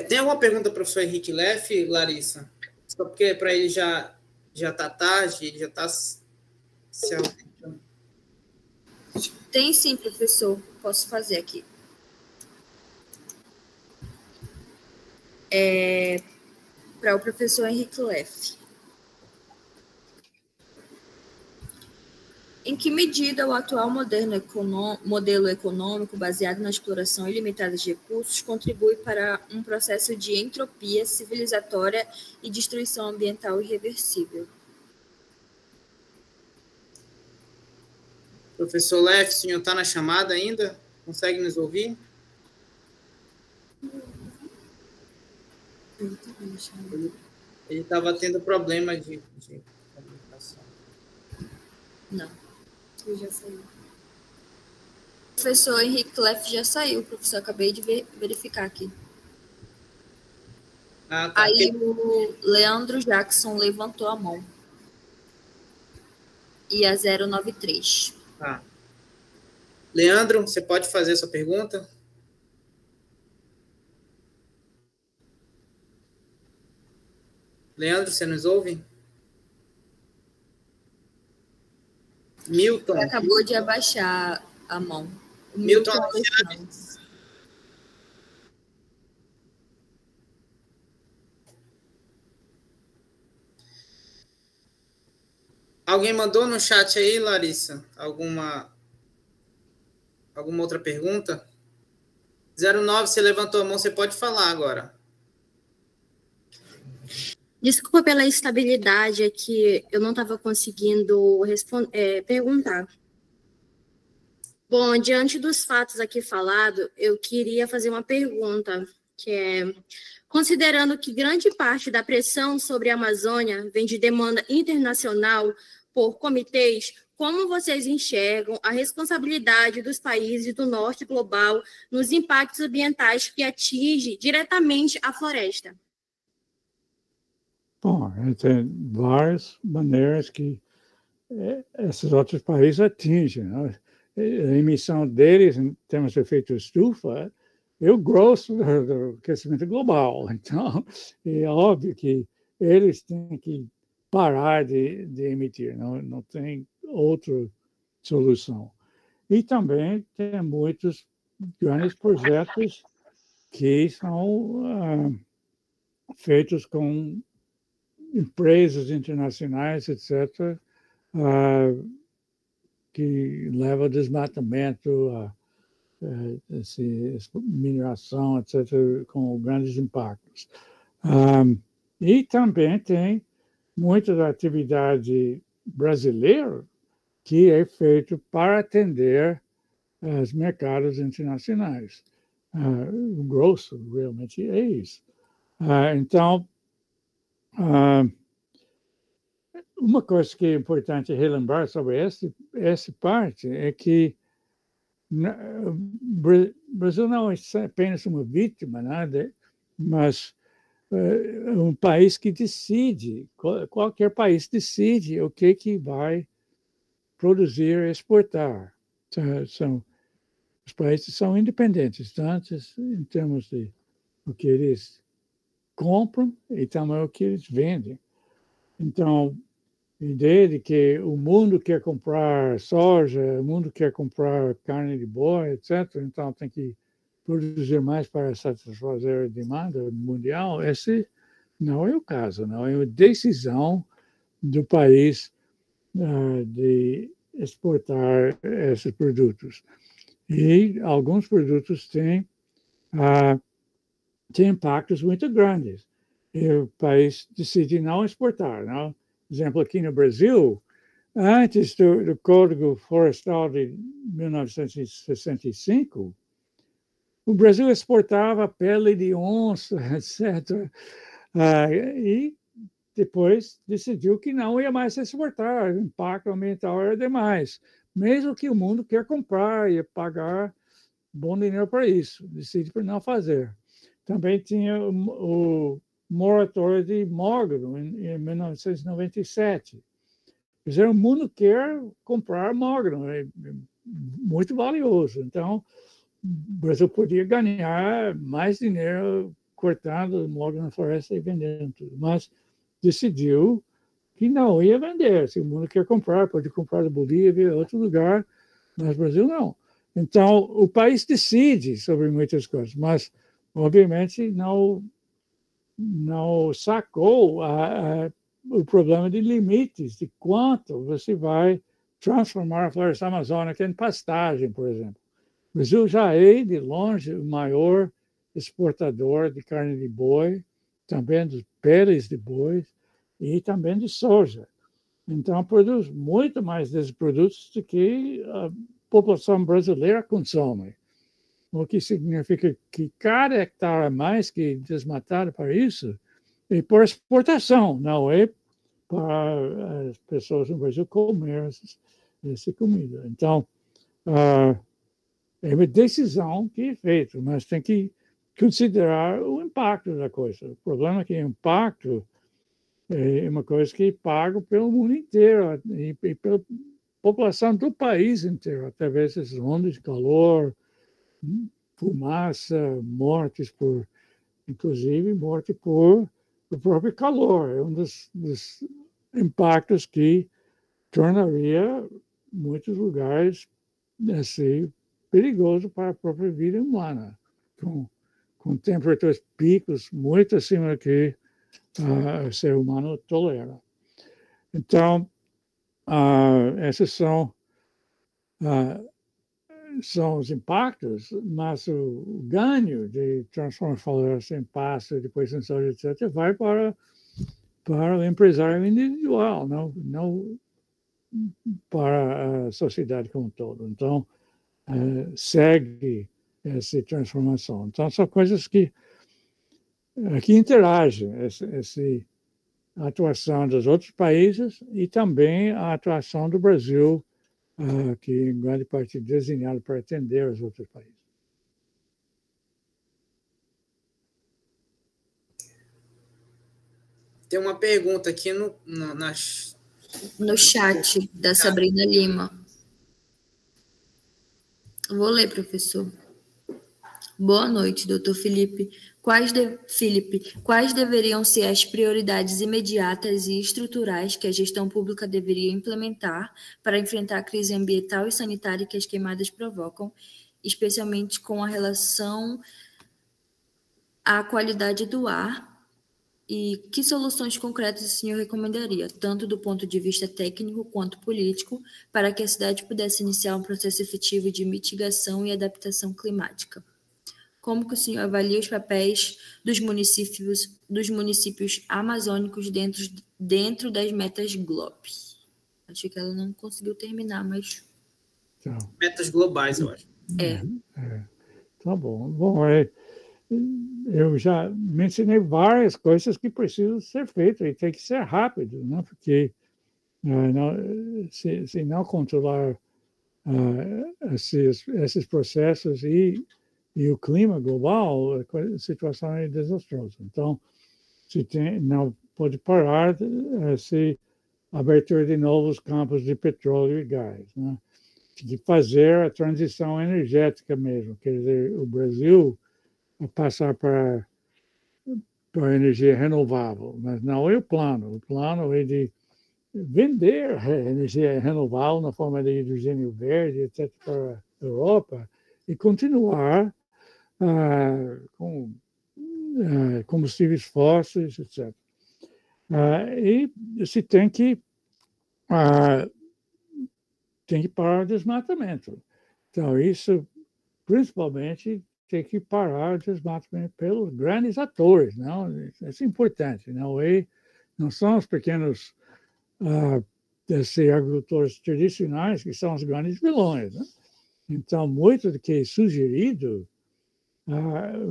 Tem alguma pergunta para o professor Henrique Leff, Larissa? Só porque para ele já está tarde, ele já está se ausentando. Tem sim, professor. Posso fazer aqui. Para o professor Henrique Leff. Em que medida o atual modelo econômico baseado na exploração ilimitada de recursos contribui para um processo de entropia civilizatória e destruição ambiental irreversível? Professor Leff, o senhor está na chamada ainda? Consegue nos ouvir? Ele estava tendo problema de comunicação. Não, ele já saiu. O professor Henrique Leff já saiu, professor. Acabei de verificar aqui. Tá. Aí o Leandro Jackson levantou a mão. E a 093. Tá. Leandro, você pode fazer sua pergunta? Leandro, você nos ouve? Milton. Ele acabou de abaixar a mão. Milton Alguém mandou no chat aí, Larissa? Alguma outra pergunta? 09, você levantou a mão, você pode falar agora. Desculpa pela instabilidade, é que eu não estava conseguindo perguntar. Bom, diante dos fatos aqui falados, eu queria fazer uma pergunta, que é, considerando que grande parte da pressão sobre a Amazônia vem de demanda internacional por comitês, como vocês enxergam a responsabilidade dos países do norte global nos impactos ambientais que atingem diretamente a floresta? Bom, tem várias maneiras que esses outros países atingem. Né? A emissão deles, em termos de efeito estufa, é o grosso do aquecimento global. Então, é óbvio que eles têm que parar de emitir, não tem outra solução. E também tem muitos grandes projetos que são feitos com empresas internacionais, etc., que levam ao desmatamento, a mineração, etc., com grandes impactos. E também tem muita da atividade brasileira que é feita para atender os mercados internacionais. O grosso realmente é isso. Então, uma coisa que é importante relembrar sobre essa parte é que o Brasil não é apenas uma vítima, né, mas um país que decide, qualquer país decide o que vai produzir e exportar. Os países são independentes, tanto em termos de o que eles compram e também o que eles vendem. Então, a ideia de que o mundo quer comprar soja, o mundo quer comprar carne de boi, etc., então tem que produzir mais para satisfazer a demanda mundial, esse não é o caso, não é uma decisão do país de exportar esses produtos. E alguns produtos têm impactos muito grandes. E o país decide não exportar. Não? Por exemplo, aqui no Brasil, antes do Código Florestal de 1965, o Brasil exportava pele de onça, etc. E depois decidiu que não ia mais exportar, o impacto ambiental era demais. Mesmo que o mundo quer comprar e pagar bom dinheiro para isso, decide por não fazer. Também tinha o moratório de mogno, em 1997. Quer dizer, o mundo quer comprar mogno, é muito valioso. Então, o Brasil podia ganhar mais dinheiro cortando mogno na floresta e vendendo tudo, mas decidiu que não ia vender. Se o mundo quer comprar, pode comprar da Bolívia, outro lugar, mas o Brasil não. Então, o país decide sobre muitas coisas, mas, obviamente, não sacou o problema de limites, de quanto você vai transformar a floresta amazônica em pastagem, por exemplo. O Brasil já é, de longe, o maior exportador de carne de boi, também dos peles de boi e também de soja. Então, produz muito mais desses produtos do que a população brasileira consome. O que significa que cada hectare a mais que desmatado para isso é por exportação, não é para as pessoas no Brasil comer essa comida. Então, é uma decisão que é feita, mas tem que considerar o impacto da coisa. O problema é que o impacto é uma coisa que é pago pelo mundo inteiro e pela população do país inteiro, através desses ondas de calor, fumaça, mortes por, inclusive, morte por o próprio calor. É um dos impactos que tornaria muitos lugares assim, perigoso para a própria vida humana, com temperaturas picos muito acima do que o ser humano tolera. Então, esses são os impactos, mas o ganho de transformar a floresta em pasto, depois em soja, etc., vai para o empresário individual, não para a sociedade como um todo. Então, segue essa transformação. Então, são coisas que interagem, essa atuação dos outros países e também a atuação do Brasil, que em grande parte é desenhado para atender os outros países. Tem uma pergunta aqui no chat da Sabrina Lima. Vou ler, professor. Boa noite, doutor Felipe. Quais deveriam ser as prioridades imediatas e estruturais que a gestão pública deveria implementar para enfrentar a crise ambiental e sanitária que as queimadas provocam, especialmente com a relação à qualidade do ar? E que soluções concretas o senhor recomendaria, tanto do ponto de vista técnico quanto político, para que a cidade pudesse iniciar um processo efetivo de mitigação e adaptação climática? Como que o senhor avalia os papéis dos municípios amazônicos dentro das metas GLOB? Acho que ela não conseguiu terminar, mas... Então, metas globais, eu acho. Tá bom. Bom, eu já mencionei várias coisas que precisam ser feitas e tem que ser rápido, né? Porque se não controlar esses processos e o clima global, a situação é desastrosa. Então, não pode parar a abertura de novos campos de petróleo e gás, né? Tem que fazer a transição energética mesmo, quer dizer, o Brasil passar para a energia renovável, mas não é o plano. O plano é de vender energia renovável na forma de hidrogênio verde, etc., para a Europa e continuar com combustíveis fósseis, etc. E se tem que parar o desmatamento. Então, isso, principalmente, tem que parar o desmatamento pelos grandes atores. Não? Isso é importante. Não são os pequenos agricultores tradicionais que são os grandes vilões. Né? Então, muito do que é sugerido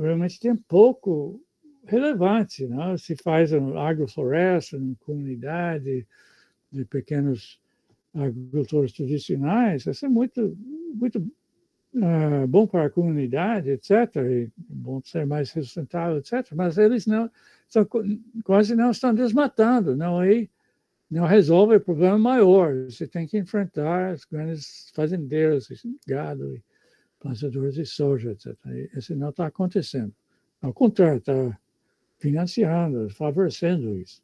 realmente tem pouco relevante. Não? Se faz uma agrofloresta, uma comunidade de pequenos agricultores tradicionais, isso é muito, muito bom para a comunidade, etc., e bom ser mais sustentável, etc., mas eles quase não estão desmatando, não resolve o problema maior. Você tem que enfrentar os grandes fazendeiros, gado, e plantadores de soja, etc. Isso não está acontecendo. Ao contrário, está financiando, favorecendo isso.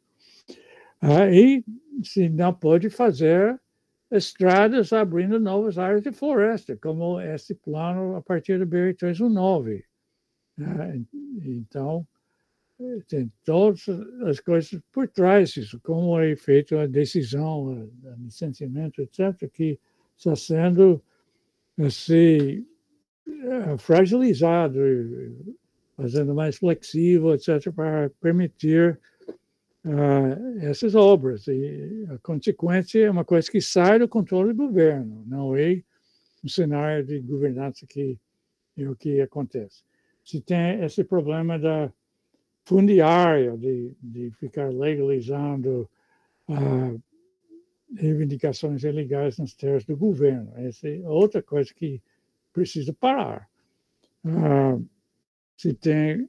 E se não pode fazer estradas abrindo novas áreas de floresta, como esse plano a partir do BR-319. Então, tem todas as coisas por trás disso, como é feita a decisão, o licenciamento, etc., que está sendo fragilizado, fazendo mais flexível, etc., para permitir essas obras. E a consequência é uma coisa que sai do controle do governo, não é um cenário de governança que é o que acontece. Se tem esse problema da fundiária, de ficar legalizando reivindicações ilegais nas terras do governo. Essa é outra coisa que precisa parar. Se tem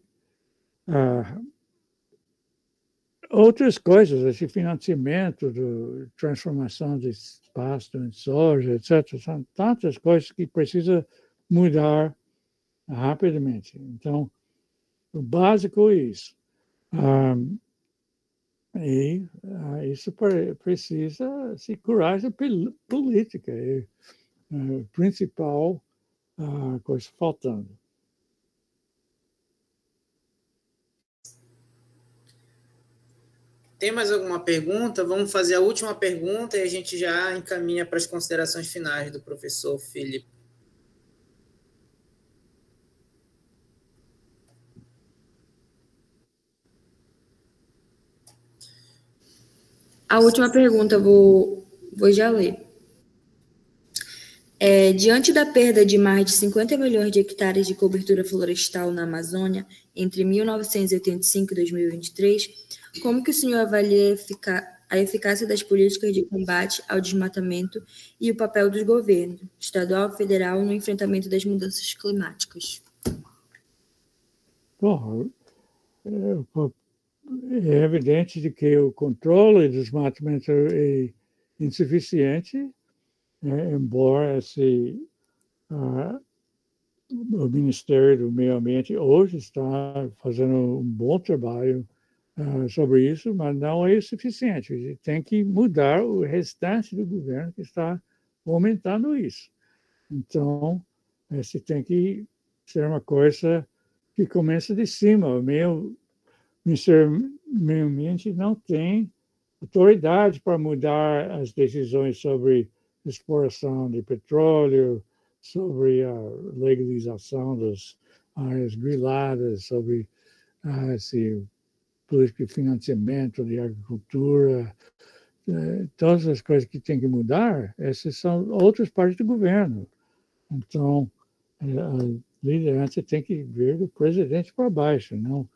outras coisas, esse financiamento de transformação de pasto em soja, etc., são tantas coisas que precisa mudar rapidamente. Então, o básico é isso. Isso precisa se coragem política. É a principal coisa faltando. Tem mais alguma pergunta? Vamos fazer a última pergunta e a gente já encaminha para as considerações finais do professor Felipe. A última pergunta, vou já ler. Diante da perda de mais de 50 milhões de hectares de cobertura florestal na Amazônia entre 1985 e 2023, como que o senhor avalia a eficácia das políticas de combate ao desmatamento e o papel dos governos, estadual e federal, no enfrentamento das mudanças climáticas? Bom, é evidente de que o controle do desmatamento é insuficiente, embora o Ministério do Meio Ambiente hoje está fazendo um bom trabalho sobre isso, mas não é suficiente. Tem que mudar o restante do governo que está aumentando isso. Então, isso tem que ser uma coisa que começa de cima. O Ministério do Meio Ambiente não tem autoridade para mudar as decisões sobre exploração de petróleo, sobre a legalização das áreas griladas, sobre esse política de financiamento de agricultura, todas as coisas que tem que mudar, essas são outras partes do governo. Então, a liderança tem que vir do presidente para baixo, não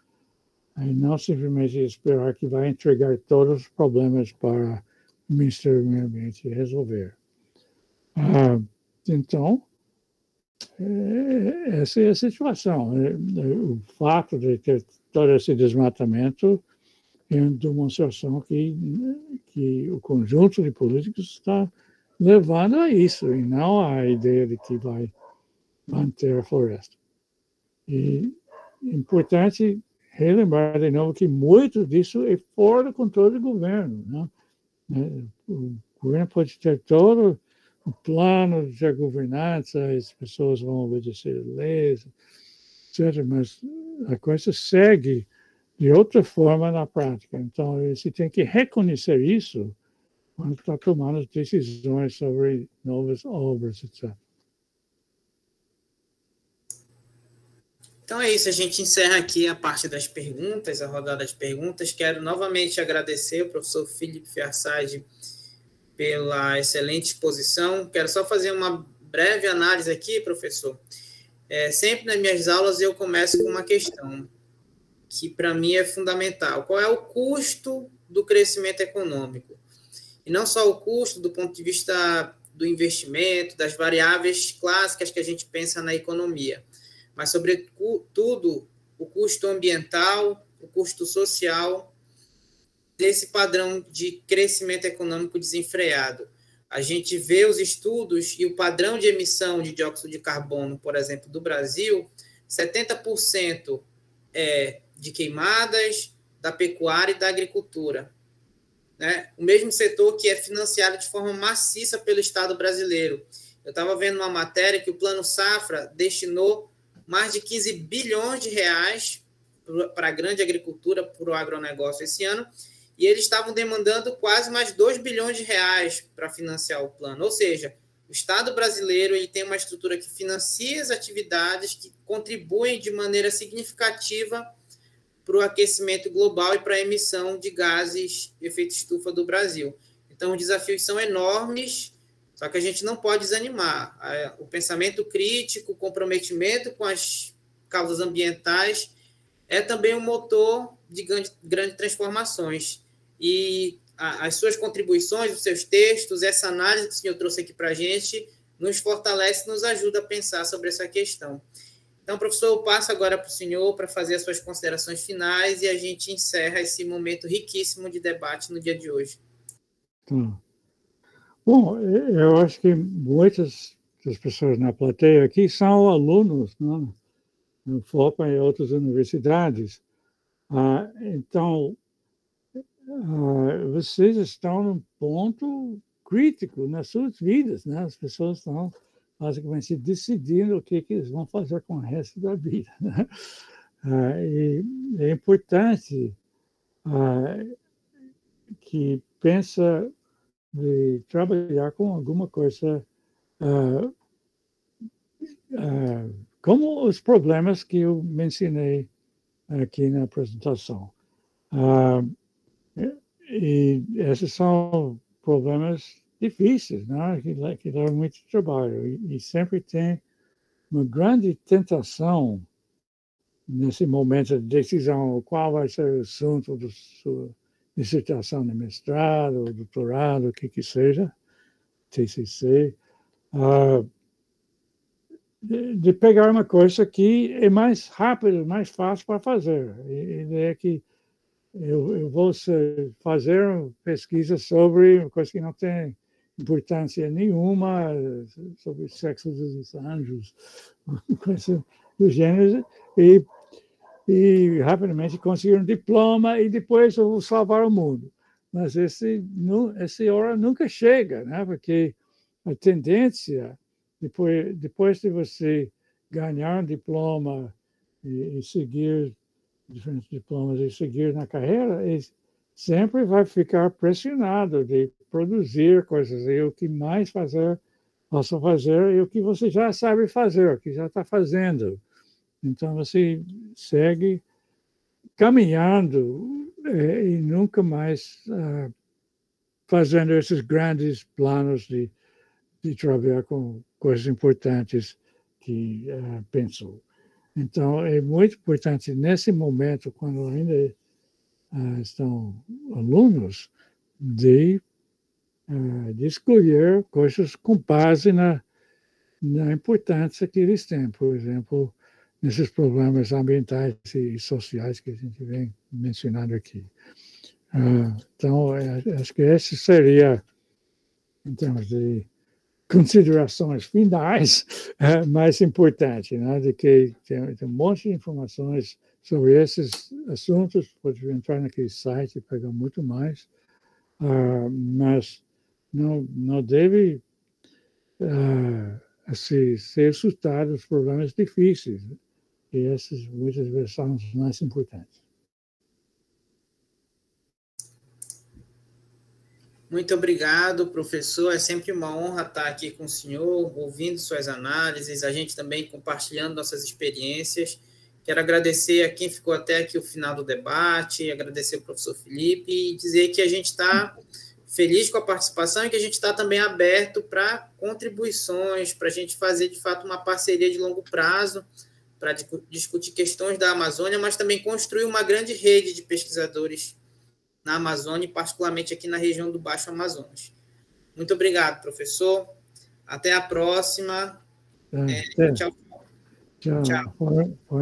simplesmente esperar que vai entregar todos os problemas para o Ministério do Meio Ambiente resolver. Então, essa é a situação. O fato de ter todo esse desmatamento é uma demonstração que o conjunto de políticos está levando a isso, e não a ideia de que vai manter a floresta. E é importante relembrar de novo que muito disso é fora do controle do governo. O governo pode ter todo o plano de governança, as pessoas vão obedecer leis, etc., mas a coisa segue de outra forma na prática. Então, você tem que reconhecer isso quando está tomando decisões sobre novas obras, etc. Então é isso, a gente encerra aqui a parte das perguntas, a rodada de perguntas. Quero novamente agradecer ao professor Felipe Fiarsad pela excelente exposição. Quero só fazer uma breve análise aqui, professor. Sempre nas minhas aulas eu começo com uma questão que para mim é fundamental. Qual é o custo do crescimento econômico? E não só o custo do ponto de vista do investimento, das variáveis clássicas que a gente pensa na economia, mas, sobretudo, o custo ambiental, o custo social desse padrão de crescimento econômico desenfreado. A gente vê os estudos e o padrão de emissão de dióxido de carbono, por exemplo, do Brasil, 70% é de queimadas, da pecuária e da agricultura. O mesmo setor que é financiado de forma maciça pelo Estado brasileiro. Eu estava vendo uma matéria que o Plano Safra destinou mais de 15 bilhões de reais para a grande agricultura, para o agronegócio esse ano, e eles estavam demandando quase mais 2 bilhões de reais para financiar o plano. Ou seja, o Estado brasileiro ele tem uma estrutura que financia as atividades que contribuem de maneira significativa para o aquecimento global e para a emissão de gases de efeito estufa do Brasil. Então, os desafios são enormes, só que a gente não pode desanimar. O pensamento crítico, o comprometimento com as causas ambientais é também um motor de grandes transformações. E as suas contribuições, os seus textos, essa análise que o senhor trouxe aqui para a gente, nos fortalece, nos ajuda a pensar sobre essa questão. Então, professor, eu passo agora para o senhor para fazer as suas considerações finais e a gente encerra esse momento riquíssimo de debate no dia de hoje. Bom, eu acho que muitas das pessoas na plateia aqui são alunos, no FOPA e outras universidades. Então, vocês estão num ponto crítico nas suas vidas, As pessoas estão basicamente decidindo o que eles vão fazer com o resto da vida, E é importante que pensa de trabalhar com alguma coisa como os problemas que eu mencionei aqui na apresentação. E esses são problemas difíceis, que dão muito trabalho. E sempre tem uma grande tentação nesse momento de decisão qual vai ser o assunto da sua dissertação de mestrado, doutorado, o que seja, TCC, de pegar uma coisa que é mais rápida, mais fácil para fazer. A ideia é que eu vou fazer uma pesquisa sobre uma coisa que não tem importância nenhuma, sobre o sexo dos anjos, coisa do gênero, e rapidamente conseguir um diploma e depois eu vou salvar o mundo. Mas essa hora nunca chega, Porque a tendência, depois de você ganhar um diploma e seguir diferentes diplomas e seguir na carreira, sempre vai ficar pressionado de produzir coisas. E o que mais possa fazer é o que você já sabe fazer, o que já está fazendo. Então, você segue caminhando e nunca mais fazendo esses grandes planos de trabalhar com coisas importantes que pensou. Então, é muito importante, nesse momento, quando ainda estão alunos, de escolher coisas com base na importância que eles têm. Por exemplo, nesses problemas ambientais e sociais que a gente vem mencionando aqui. Então, acho que esse seria, em termos de considerações finais, mais importante, né? De que tem um monte de informações sobre esses assuntos, pode entrar naquele site e pegar muito mais, mas não deve ser assustado os problemas difíceis, e esses muitas vezes são os mais importantes. Muito obrigado, professor. É sempre uma honra estar aqui com o senhor, ouvindo suas análises, a gente também compartilhando nossas experiências. Quero agradecer a quem ficou até aqui o final do debate, agradecer ao professor Felipe e dizer que a gente está feliz com a participação e que a gente está também aberto para contribuições, para a gente fazer, de fato, uma parceria de longo prazo, para discutir questões da Amazônia, mas também construir uma grande rede de pesquisadores na Amazônia, particularmente aqui na região do Baixo Amazonas. Muito obrigado, professor. Até a próxima. Tchau. Tchau.